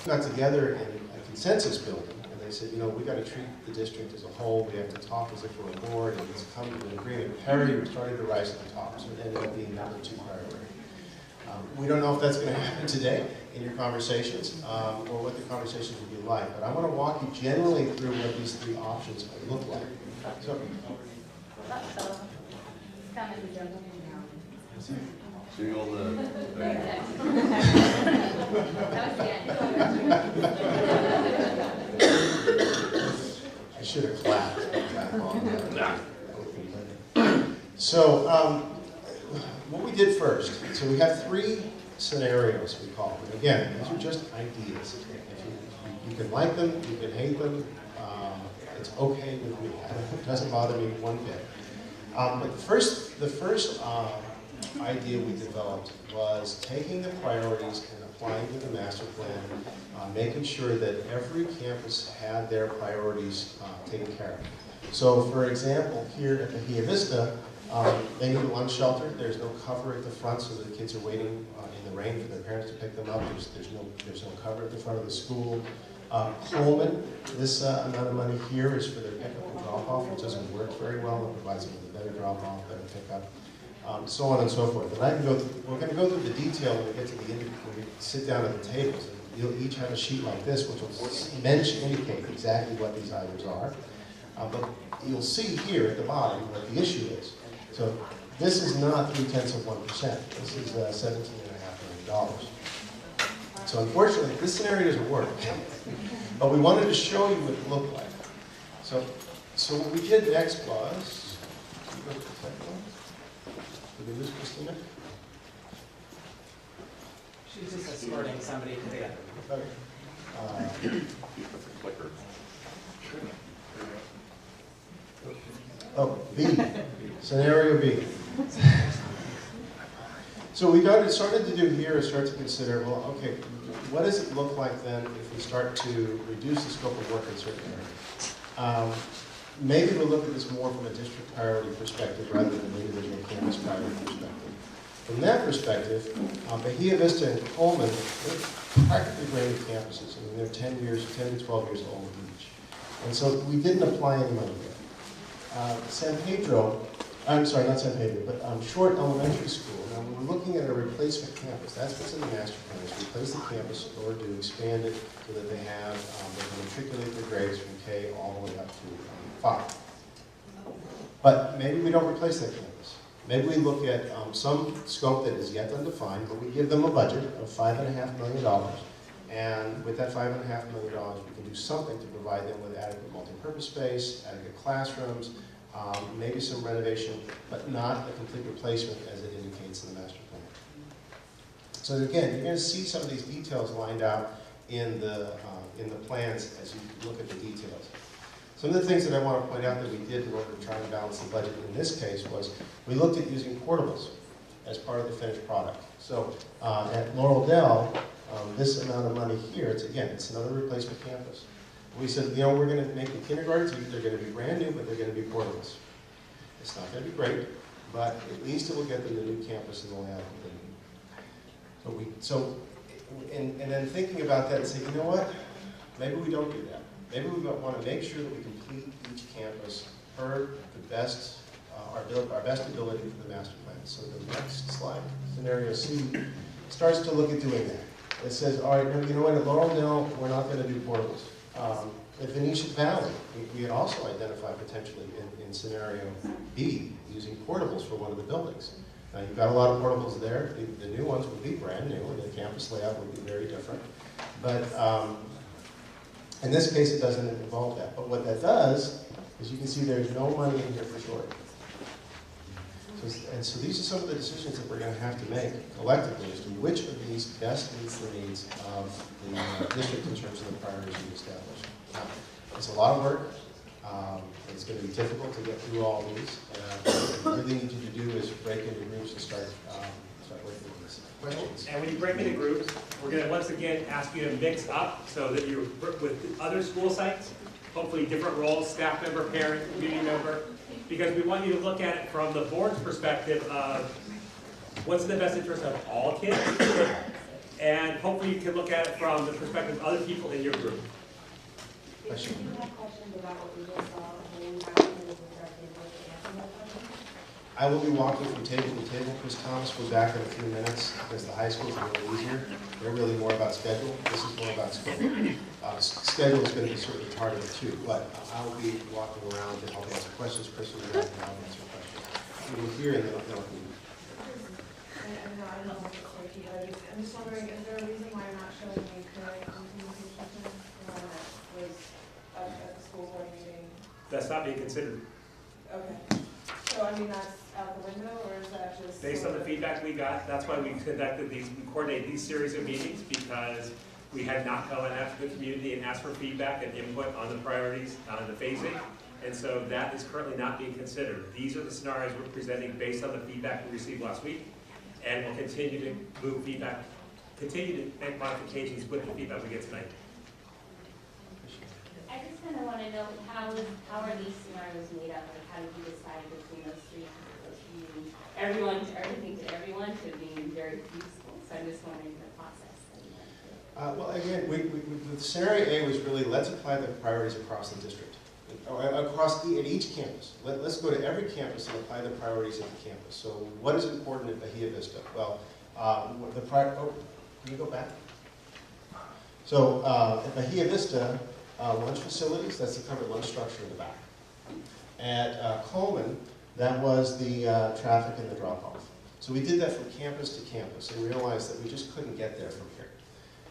We got together in a consensus building, and they said, we got to treat the district as a whole. We have to talk as if we're a board, and let's come to an agreement. Parity was starting to rise to the top, so it ended up being number 2 priority. We don't know if that's going to happen today in your conversations, or what the conversations will be like, but I want to walk you generally through what these 3 options look like. So, Seeing all the... I should have clapped. So, what we did first, so we have 3 scenarios, we call them. Again, these are just ideas. You can like them, you can hate them. It's okay with me. It doesn't bother me one bit. But the first idea we developed was taking the priorities and applying to the master plan, making sure that every campus had their priorities taken care of. So, for example, here at Bahia Vista, they need a lunch shelter. There's no cover at the front, so the kids are waiting in the rain for their parents to pick them up. There's no cover at the front of the school. Coleman, this amount of money here is for their pickup and drop-off. It doesn't work very well. It provides them with a better drop-off, better pickup, so on and so forth. And we're going to go through the detail when we get to the end, when we sit down at the tables. You'll each have a sheet like this, which will indicate exactly what these items are. But you'll see here at the bottom what the issue is. So this is not 0.3%. This is $17.5 million. So unfortunately, this scenario doesn't work. But we wanted to show you what it looked like. So what we did next was, did we lose Christina? She's just escorting somebody to the other. B, scenario B. So we started to do here is start to consider, well, okay, what does it look like then if we start to reduce the scope of work in certain areas? Maybe we'll look at this more from a district priority perspective rather than an individual campus priority perspective. From that perspective, Bahia Vista and Coleman, they're practically brand new campuses. I mean, they're 10 to 12 years old each. And so we didn't apply any money there. San Pedro I'm sorry, not San Pedro, but Short Elementary School. Now, when we're looking at a replacement campus, that's what's in the master plan, is replace the campus or to expand it so that they have, they can matriculate their grades from K all the way up to 5. But maybe we don't replace that campus. Maybe we look at some scope that is yet undefined, but we give them a budget of $5.5 million. And with that $5.5 million, we can do something to provide them with adequate multi-purpose space, adequate classrooms, maybe some renovation, but not a complete replacement as it indicates in the master plan. So again, you're going to see some of these details lined out in the plans as you look at the details. Some of the things that I want to point out that we did in order to try and balance the budget in this case was we looked at using portables as part of the finished product. So at Laurel Dell, this amount of money here, it's another replacement campus. We said, you know, we're going to make the kindergartens, they're going to be brand new, but they're going to be portables. It's not going to be great, but at least it will get them the new campus and the layout that they need. And then thinking about that and saying, you know what, maybe we don't do that. Maybe we want to make sure that we complete each campus per the best, our best ability for the master plan. So the next slide, scenario C, starts to look at doing that. It says, all right, you know what, at Laurel Dell, we're not going to do portables. At Venetian Valley, we had also identified potentially in scenario B, using portables for one of the buildings. Now you've got a lot of portables there. The new ones would be brand new, and the campus layout would be very different. But in this case, it doesn't involve that. But what that does is you can see there's no money in here for short. So these are some of the decisions that we're going to have to make collectively as to which of these best meets the needs of the district in terms of the priorities we've established. Now, it's a lot of work. It's going to be difficult to get through all these. What we really need you to do is break into groups and start working on these questions. And when you break into groups, we're going to once again ask you to mix up so that you're with other school sites, hopefully different roles, staff member, parent, community member, because we want you to look at it from the board's perspective of what's in the best interest of all kids, and hopefully you can look at it from the perspective of other people in your group. Question? Do you have questions about what we just saw when we actually looked at the I will be walking from table to table. Chris Thomas will be back in a few minutes because the high school is a little easier. They're really more about schedule. This is more about scope. Schedule is going to be certainly part of it too, but I will be walking around to help answer questions. Chris will be back and I'll answer questions. We will hear and then I'll I don't know if it's tricky, but I'm just wondering, is there a reason why you're not showing me current implementation plan that was up at the school board meeting? That's not being considered. Okay. So, I mean, that's out the window, or is that just... Based on the feedback we got, that's why we conducted these, we coordinated these series of meetings, because we had not gone out to the community and asked for feedback and input on the priorities, on the phasing, and so that is currently not being considered. These are the scenarios we're presenting based on the feedback we received last week, and we'll continue to move feedback, continue to make modifications with the feedback we get tonight. I just kind of want to know how are these scenarios made up? Like, how did you decide between those three? Everyone, everything to everyone, to being very few schools. So I'm just wondering the process. well, again, the scenario A was really let's apply the priorities across the district, across at each campus. Let's go to every campus and apply the priorities at the campus. So what is important at Bahia Vista? Well, can you go back? So at Bahia Vista, lunch facilities, that's the covered lunch structure in the back. At Coleman, that was the traffic and the drop-off. So we did that from campus to campus and realized that we just couldn't get there from here.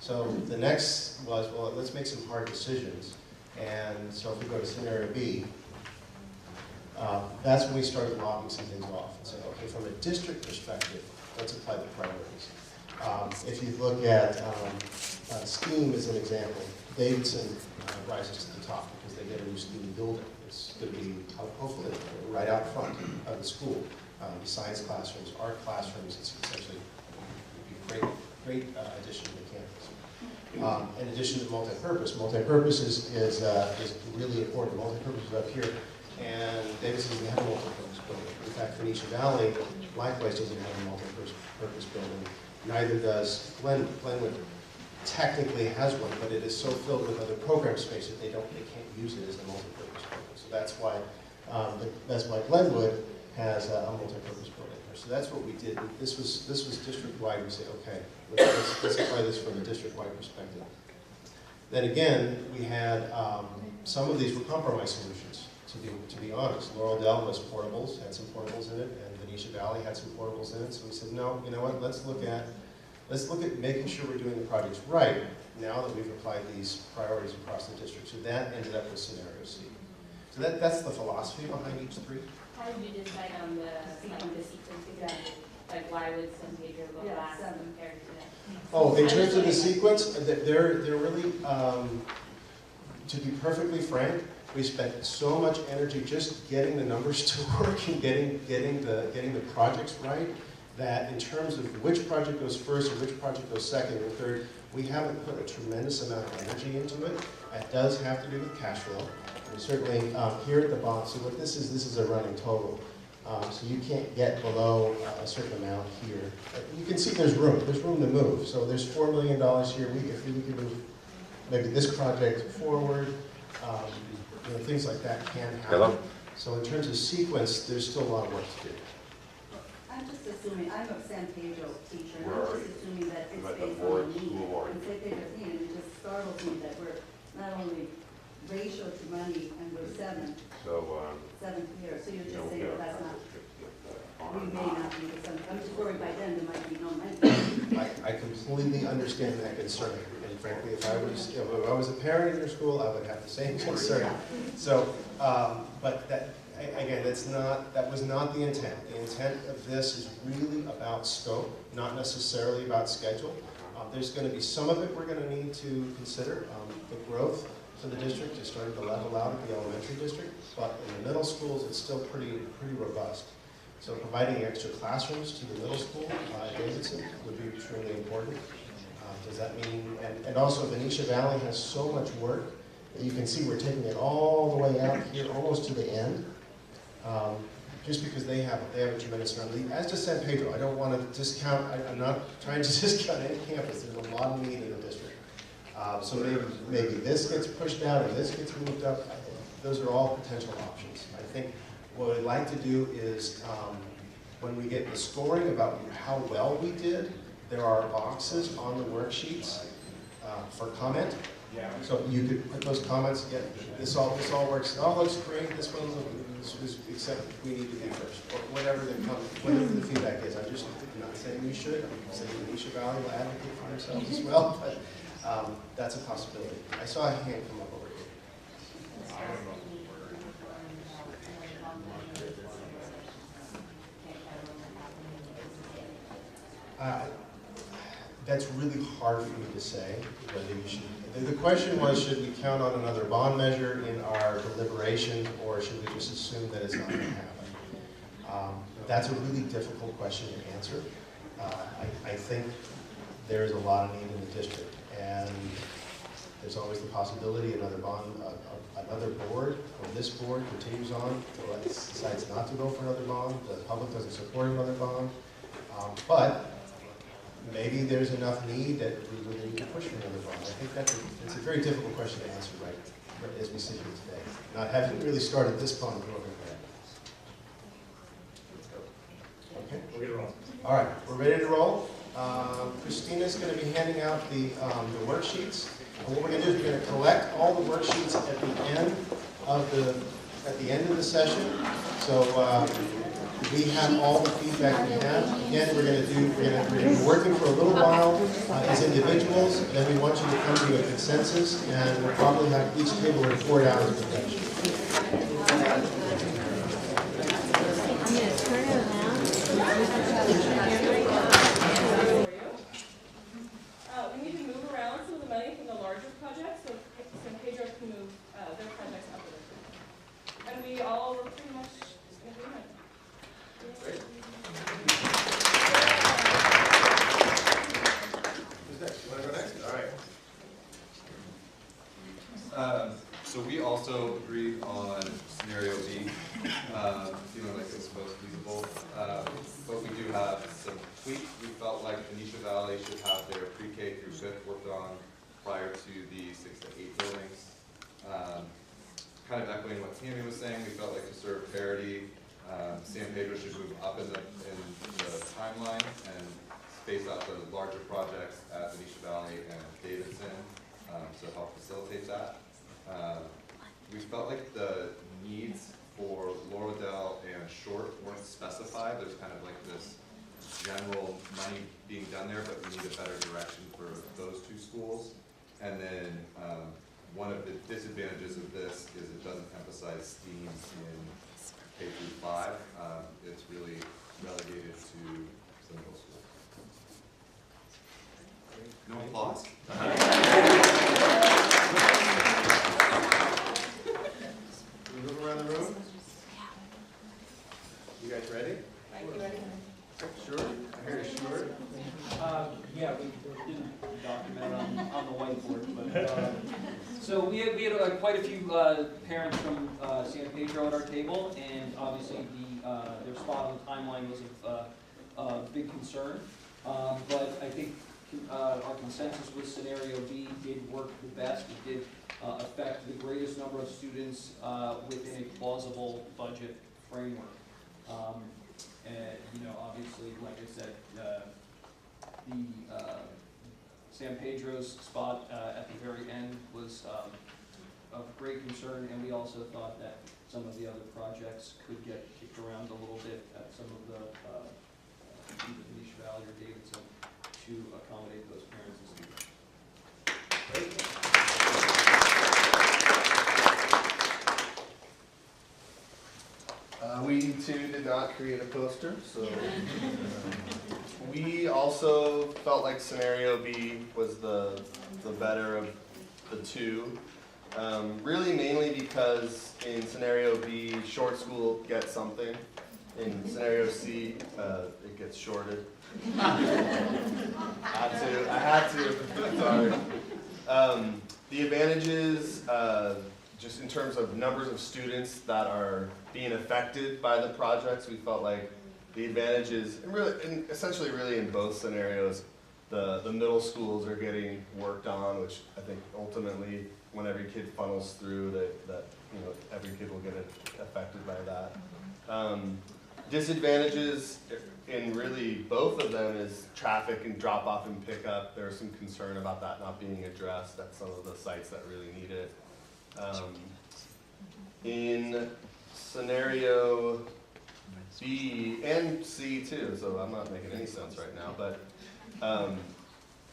So the next was, well, let's make some hard decisions. And so if we go to scenario B, that's when we started lobbing some things off and saying, okay, from a district perspective, let's apply the priorities. If you look at STEAM as an example, Davidson rises to the top because they get a new STEAM building. It's going to be, hopefully, right out front of the school. Science classrooms, art classrooms, it's essentially a great addition to the campus. In addition to multi-purpose, multi-purpose is really important. Multi-purpose is up here, and Davidson doesn't have a multi-purpose building. In fact, Venetian Valley likewise doesn't have a multi-purpose building. Neither does Glenwood. Glenwood technically has one, but it is so filled with other program space that they can't use it as a multi-purpose building. So that's why Glenwood has a multi-purpose building here. So that's what we did. This was district-wide. We say, okay, let's apply this from a district-wide perspective. Then again, we had some of these were compromise solutions. To be honest, Laurel Dell was portables, had some portables in it, and Venetia Valley had some portables in it. So we said, no, you know what? Let's look at making sure we're doing the projects right now that we've applied these priorities across the district. So that ended up with scenario C. So that's the philosophy behind each three. How did you decide on the sequence exactly? Like why would San Pedro go last compared to that? Oh, in terms of the sequence, they're really, to be perfectly frank, we spent so much energy just getting the numbers to work and getting the projects right, that in terms of which project goes first or which project goes second or third, we haven't put a tremendous amount of energy into it. That does have to do with cash flow. And certainly here at the bottom, so what this is a running total. So you can't get below a certain amount here. You can see there's room to move. So there's $4 million here. If we could move maybe this project forward, you know, things like that can happen. Hello? So in terms of sequence, there's still a lot of work to do. I'm just assuming, I'm a San Pedro teacher, and Where I'm are just you? assuming that it's I'm at the based board, on need. school board. And San Pedro, and it just startles me that we're not only ratio to money and we're seventh here, so you're just saying that that's not, we may not be the seventh. I'm just worried by then there might be no money. I completely understand that concern, and frankly, if I was a parent in your school, I would have the same concern. So, but that, again, that was not the intent. The intent of this is really about scope, not necessarily about schedule. There's going to be some of it we're going to need to consider. The growth to the district is starting to level out at the elementary district, but in the middle schools, it's still pretty robust. So providing extra classrooms to the middle school at Davidson would be extremely important. Does that mean, and also Venetia Valley has so much work that you can see we're taking it all the way out here, almost to the end, just because they have a tremendous amount of need. As does San Pedro. I don't want to discount, I'm not trying to discount any campus. There's a lot of need in the district. So maybe this gets pushed out and this gets moved up. Those are all potential options. I think what I'd like to do is, when we get the scoring about how well we did, there are boxes on the worksheets for comment. Yeah. So you could put those comments, yeah, this all works, it all looks great, this one looks, except we need to do first, or whatever the feedback is. I'm just not saying we should, I'm saying Venetia Valley will advocate for themselves as well, but that's a possibility. I saw a hand come up over here. That's really hard for me to say whether you should. The question was, should we count on another bond measure in our deliberation, or should we just assume that it's not going to happen? That's a really difficult question to answer. I think there is a lot of need in the district, and there's always the possibility another board, or this board continues on, or decides not to go for another bond. The public doesn't support another bond, but maybe there's enough need that we really need to push for another bond. I think it's a very difficult question to answer right as we sit here today, not having really started this bond program yet. Okay, We're going to roll. All right, we're ready to roll. Christina's going to be handing out the worksheets. And what we're going to do is we're going to collect all the worksheets at the end of the session. So we have all the feedback we have. Again, we're going to be working for a little while as individuals. Then we want you to come to a consensus, and we'll probably have each table report out as a convention. We need to move around some of the money from the larger projects, so San Pedro can move their projects up a little. And we all were pretty much in agreement. Great. Who's next? You want to go next? All right. So we also agreed on scenario B, feeling like it was most feasible. But we do have some tweaks. We felt like Venetia Valley should have their pre-K through 5th worked on prior to the 6 to 8 buildings. Kind of echoing what Tammy was saying, we felt like to serve parity, San Pedro should move up in the timeline and space out the larger projects at Benicia Valley and Davidson to help facilitate that. We felt like the needs for Laureldale and Short weren't specified. There's kind of like this general money being done there, but we need a better direction for those two schools. And then one of the disadvantages of this is it doesn't emphasize STEAM in K through 5. It's really relegated to the middle school. No applause. Can we move around the room? You guys ready? Sure. I hear you sure. Yeah, we didn't document it on the whiteboard, but so we had quite a few parents from San Pedro at our table, and obviously their spot on the timeline was of big concern. But I think our consensus with scenario B did work the best. It did affect the greatest number of students within a plausible budget framework. And, you know, obviously, like I said, the San Pedro's spot at the very end was of great concern, and we also thought that some of the other projects could get kicked around a little bit at some of the either Benicia Valley or Davidson to accommodate those parents and students. Great. We too did not create a poster, so we also felt like scenario B was the better of the two. Really mainly because in scenario B, short school gets something. In scenario C, it gets shorted. I had to, sorry. The advantages, just in terms of numbers of students that are being affected by the projects, we felt like the advantages, and essentially really in both scenarios, the middle schools are getting worked on, which I think ultimately, when every kid funnels through, that you know every kid will get affected by that. Disadvantages in really both of them is traffic and drop off and pick up. There was some concern about that not being addressed at some of the sites that really need it. In scenario B and C too, so I'm not making any sense right now, but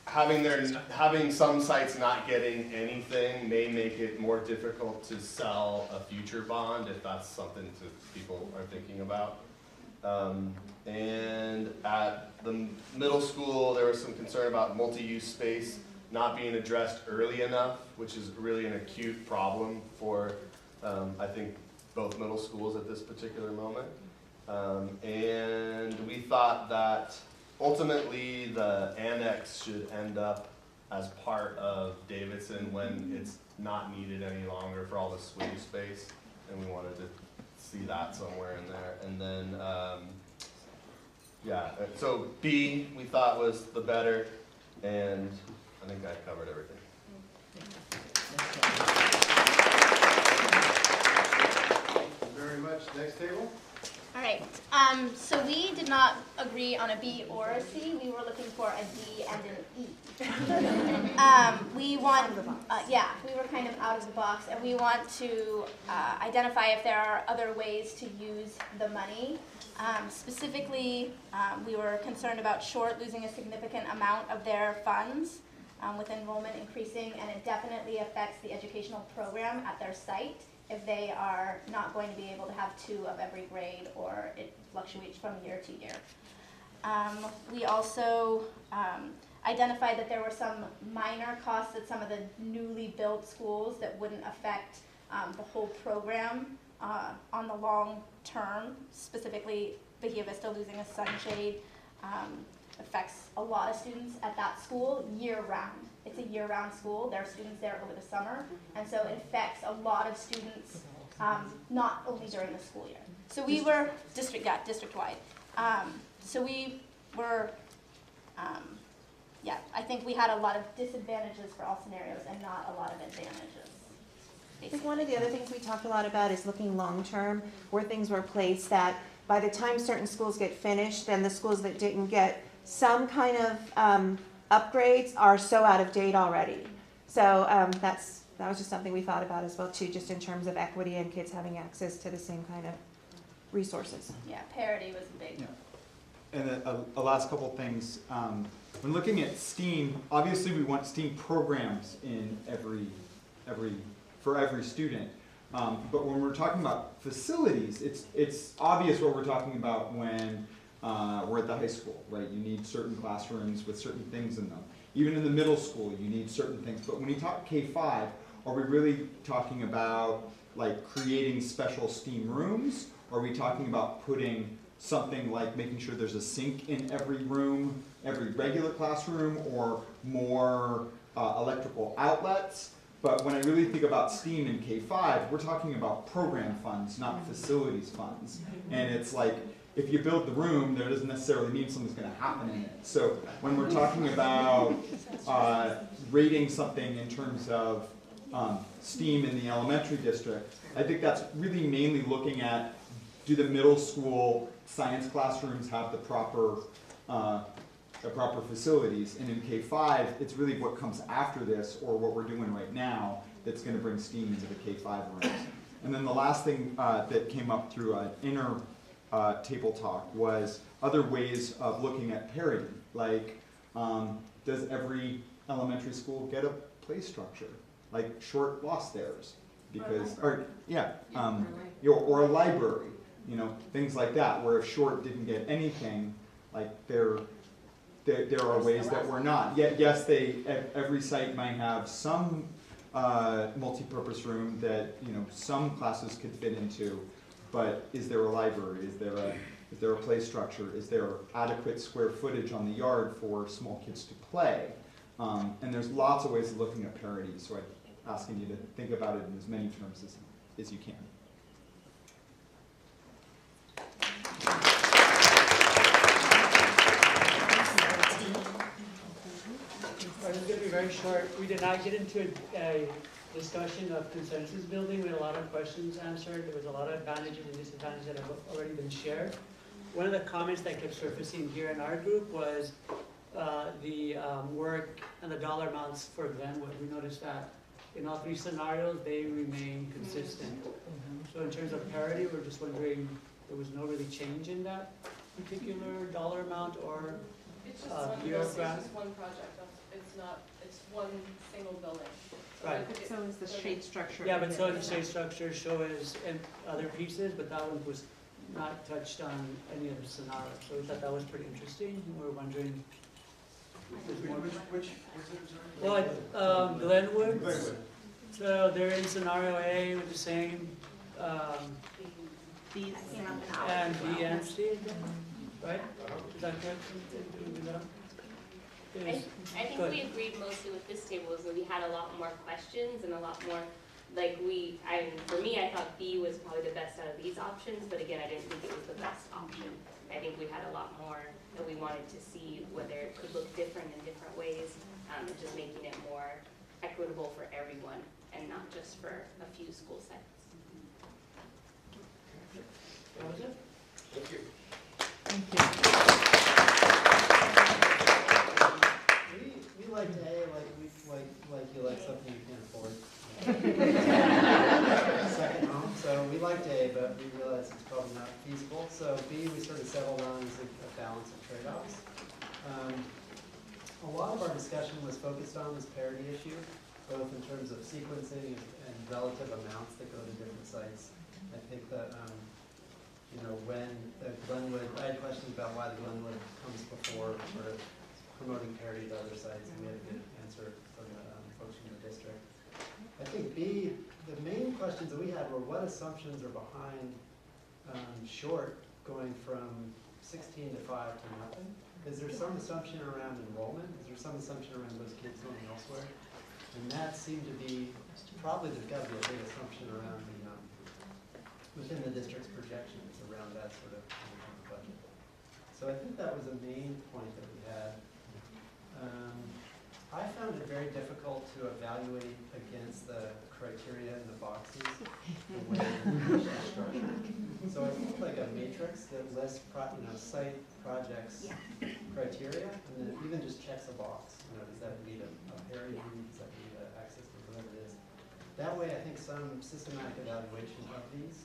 having some sites not getting anything may make it more difficult to sell a future bond if that's something people are thinking about. And at the middle school, there was some concern about multi-use space not being addressed early enough, which is really an acute problem for, I think, both middle schools at this particular moment. And we thought that ultimately the annex should end up as part of Davidson when it's not needed any longer for all the swing space, and we wanted to see that somewhere in there. And then, yeah, so B we thought was the better, and I think I covered everything. Thank you very much. Next table. All right, so we did not agree on a B or a C. We were looking for a D and an E. We were kind of out of the box, and we want to identify if there are other ways to use the money. Specifically, we were concerned about Short losing a significant amount of their funds with enrollment increasing, and it definitely affects the educational program at their site if they are not going to be able to have 2 of every grade, or it fluctuates from year to year. We also identified that there were some minor costs at some of the newly built schools that wouldn't affect the whole program on the long term. Specifically, Bahia Vista losing a sunshade affects a lot of students at that school year-round. It's a year-round school. There are students there over the summer, and so it affects a lot of students, not only during the school year. So we were district-wide. So we were, I think we had a lot of disadvantages for all scenarios and not a lot of advantages. I think one of the other things we talked a lot about is looking long-term, where things were placed that by the time certain schools get finished, then the schools that didn't get some kind of upgrades are so out of date already. So that was just something we thought about as well too, just in terms of equity and kids having access to the same kind of resources. Yeah, parity was big. Yeah. And a last couple things. When looking at STEAM, obviously we want STEAM programs in for every student. But when we're talking about facilities, it's obvious what we're talking about when we're at the high school, right? You need certain classrooms with certain things in them. Even in the middle school, you need certain things. But when you talk K-5, are we really talking about like creating special STEAM rooms? Or are we talking about putting something like making sure there's a sink in every room, every regular classroom, or more electrical outlets? But when I really think about STEAM in K-5, we're talking about program funds, not facilities funds. And it's like, if you build the room, that doesn't necessarily mean something's going to happen in it. So when we're talking about rating something in terms of STEAM in the elementary district, I think that's really mainly looking at, do the middle school science classrooms have the proper facilities? And in K-5, it's really what comes after this, or what we're doing right now, that's going to bring STEAM into the K-5 rooms. And then the last thing that came up through an inner table talk was other ways of looking at parity. Like, does every elementary school get a play structure? Like Short lost theirs because, or a library. You know, things like that, where if Short didn't get anything, like there are ways that we're not. Yet, yes, every site might have some multi-purpose room that, you know, some classes could fit into, but is there a library? Is there a play structure? Is there adequate square footage on the yard for small kids to play? And there's lots of ways of looking at parity, so I'm asking you to think about it in as many terms as you can. This is going to be very short. We did not get into a discussion of consensus building. We had a lot of questions answered. There was a lot of advantages and disadvantages that have already been shared. One of the comments that kept surfacing here in our group was the work and the dollar amounts for Glenwood. We noticed that in all three scenarios, they remain consistent. So in terms of parity, we're just wondering, there was no really change in that particular dollar amount or It's just one building, it's one project. It's one single building. Right. So is the shade structure. Yeah, but so the shade structure so is in other pieces, but that one was not touched on any of the scenarios. So we thought that was pretty interesting. We were wondering. Which was it, sorry? Well, Glenwood. So they're in scenario A with the same and B and C, right? Is that correct? I think we agreed mostly with this table is that we had a lot more questions and a lot more, like for me, I thought B was probably the best out of these options, but again, I didn't think it was the best option. I think we had a lot more that we wanted to see whether it could look different in different ways, and just making it more equitable for everyone and not just for a few school sites. That was it? Thank you. Thank you. We like A, like you like something you can't afford. Second home, so we liked A, but we realized it's probably not feasible. So B, we sort of settled on as a balance of trade-offs. A lot of our discussion was focused on this parity issue, both in terms of sequencing and relative amounts that go to different sites. I think that, when the Glenwood, I had questions about why the Glenwood comes before sort of promoting parity to other sites, and we had a good answer from the folks from the district. I think B, the main questions that we had were what assumptions are behind Short going from 16 to 5 to nothing? Is there some assumption around enrollment? Is there some assumption around those kids going elsewhere? And that seemed to be, probably there's got to be a big assumption around the, within the district's projections around that sort of budget. So I think that was a main point that we had. I found it very difficult to to evaluate against the criteria in the boxes the way the information is structured. So it's like a matrix that lists site projects criteria, and then it even just checks a box. Does that meet a area need? Does that meet access to whatever it is? That way, I think some systematic evaluation of these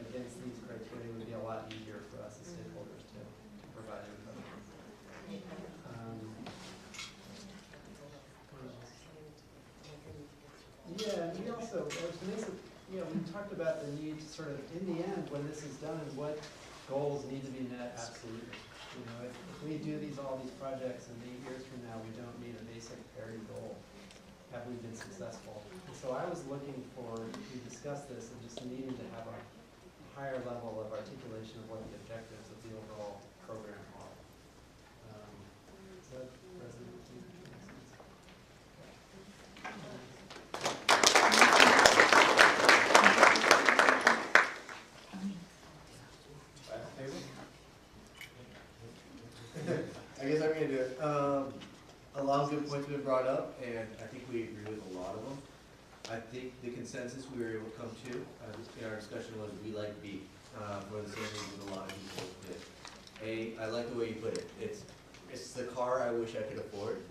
against these criteria would be a lot easier for us as stakeholders to provide input. Yeah, we also, we talked about the need to sort of, in the end, when this is done, what goals need to be met absolutely. If we do all these projects and 8 years from now we don't meet a basic parity goal, have we been successful? And so I was looking for, we discussed this, and just needing to have a higher level of articulation of what the objectives of the overall program are. Is that resonant with you? I guess I'm going to do it. A lot of good points have been brought up, and I think we agree with a lot of them. I think the consensus we were able to come to in our discussion was we like B, for the same reason a lot of people did. A, I like the way you put it. It's the car I wish I could afford.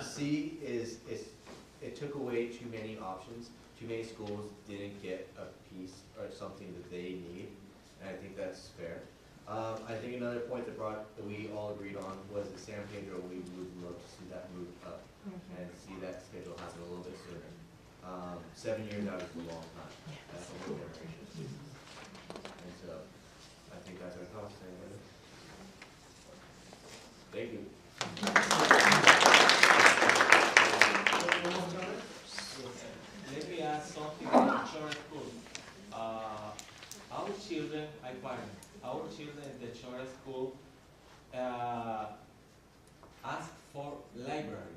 C is it took away too many options. Too many schools didn't get a piece or something that they need, and I think that's fair. I think another point that we all agreed on was that San Pedro, we would love to see that move up and see that schedule happen a little bit sooner. 7 years out is a long time. That's a whole generation. And so I think that's our thoughts. Thank you. Let me ask something about Chora School. Our children, our children in the Chora School ask for library,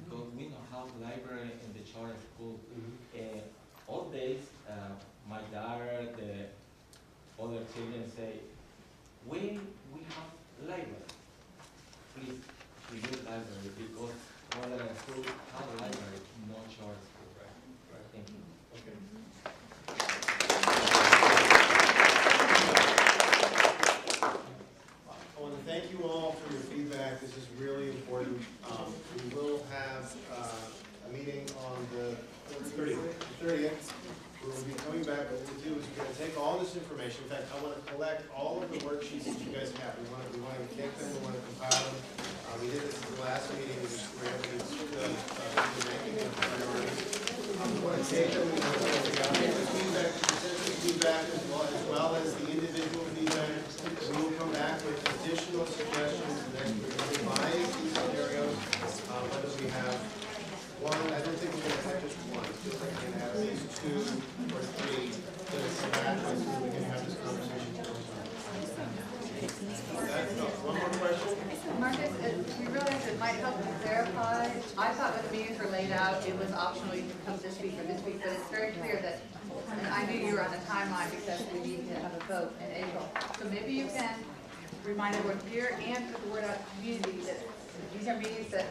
because we don't have library in the Chora School. All days, my daughter, the other children say, when we have library, please use library, because other school have library, no Chora School. Right. Thank you. Okay. I want to thank you all for your feedback. This is really important. We will have a meeting on the 30th. We will be coming back. What we'll do is we're going to take all this information. In fact, I want to collect all of the worksheets that you guys have. We want to take them. We want to compile them. We did this at the last meeting. We were able to the ranking of priorities. We want to take them. We want to put together the feedback, the feedback, as well as the individual feedback. We will come back with additional suggestions, and then we're going to revise these scenarios, whether we have one. I don't think we're going to have just one. It feels like we're going to have at least 2 or 3 that are symmetrical, so we can have this conversation over time. One more question? Marcus, we realized it might help to clarify. I thought when the meetings were laid out, it was optional, you can come this week or this week, but it's very clear that, and I knew you were on the timeline because we need to have a vote in April. So maybe you can remind everyone here and put the word out to the community that these are meetings that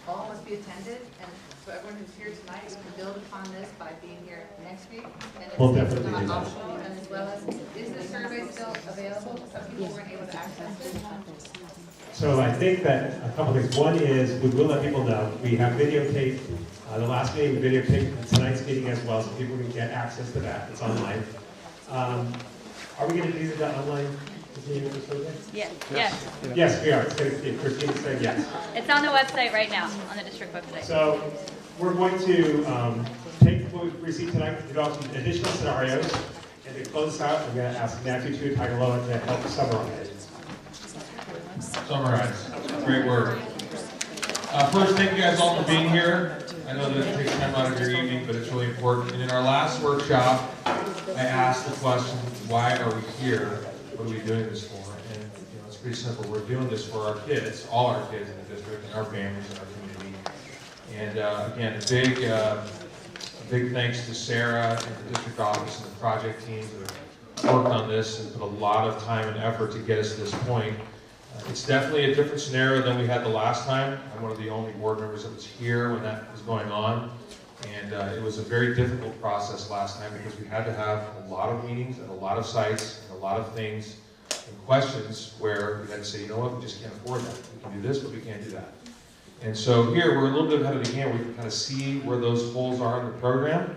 all must be attended, and so everyone who's here tonight is going to build upon this by being here next week. And We'll it's definitely not do that. optional, and as well as, is the survey still available? Some people weren't able to access it. So I think that a couple things. One is we will let people know. We have videotape. The last meeting we videotaped tonight's meeting as well, so people can get access to that. It's online. Are we going to do that online? Yes. Yes, we are. Christine said yes. It's on the website right now, on the district website. So we're going to take what we've received tonight, develop some additional scenarios, and to close this out, I'm going to ask Matthew Tagaloa to help summarize. Summarize. Great work. First, thank you guys all for being here. I know that it takes time out of your evening, but it's really important. And in our last workshop, I asked the question, why are we here? What are we doing this for? And it's pretty simple. We're doing this for our kids, all our kids in the district, and our families and our community. And again, a big thanks to Sarah and the district office and the project teams that have worked on this and put a lot of time and effort to get us to this point. It's definitely a different scenario than we had the last time. I'm one of the only board members that was here when that was going on. And it was a very difficult process last time because we had to have a lot of meetings at a lot of sites and a lot of things and questions where we had to say, you know what, we just can't afford that. We can do this, but we can't do that. And so here, we're a little bit ahead of the game. We can kind of see where those holes are in the program.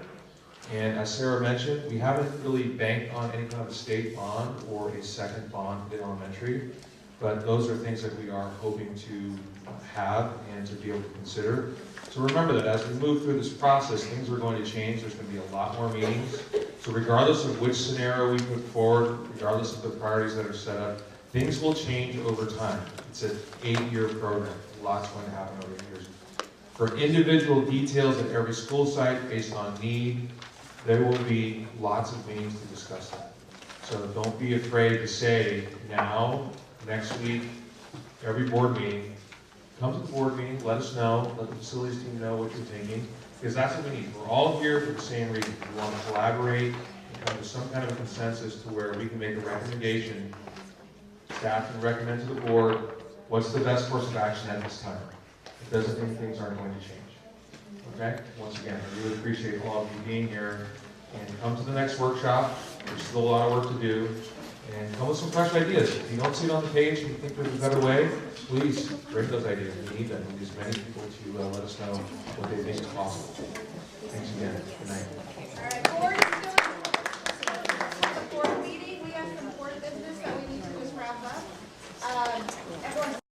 And as Sarah mentioned, we haven't really banked on any kind of a state bond or a second bond in elementary. But those are things that we are hoping to have and to be able to consider. So remember that as we move through this process, things are going to change. There's going to be a lot more meetings. So regardless of which scenario we put forward, regardless of the priorities that are set up, things will change over time. It's an 8-year program. A lot's going to happen over the years. For individual details at every school site based on need, there will be lots of meetings to discuss that. So don't be afraid to say now, next week, every board meeting, come to the board meeting, let us know, let the facilities team know what you're thinking, because that's what we need. We're all here for the same reason. We want to collaborate and come to some kind of a consensus to where we can make a recommendation. Staff can recommend to the board, what's the best course of action at this time? It doesn't mean things aren't going to change. Okay? Once again, I really appreciate all of you being here, and come to the next workshop. There's still a lot of work to do. And come with some fresh ideas. If you don't see it on the page and you think there's a better way, please bring those ideas. We need them. We need as many people to let us know what they think is possible. Thanks again. Good night. All right, board.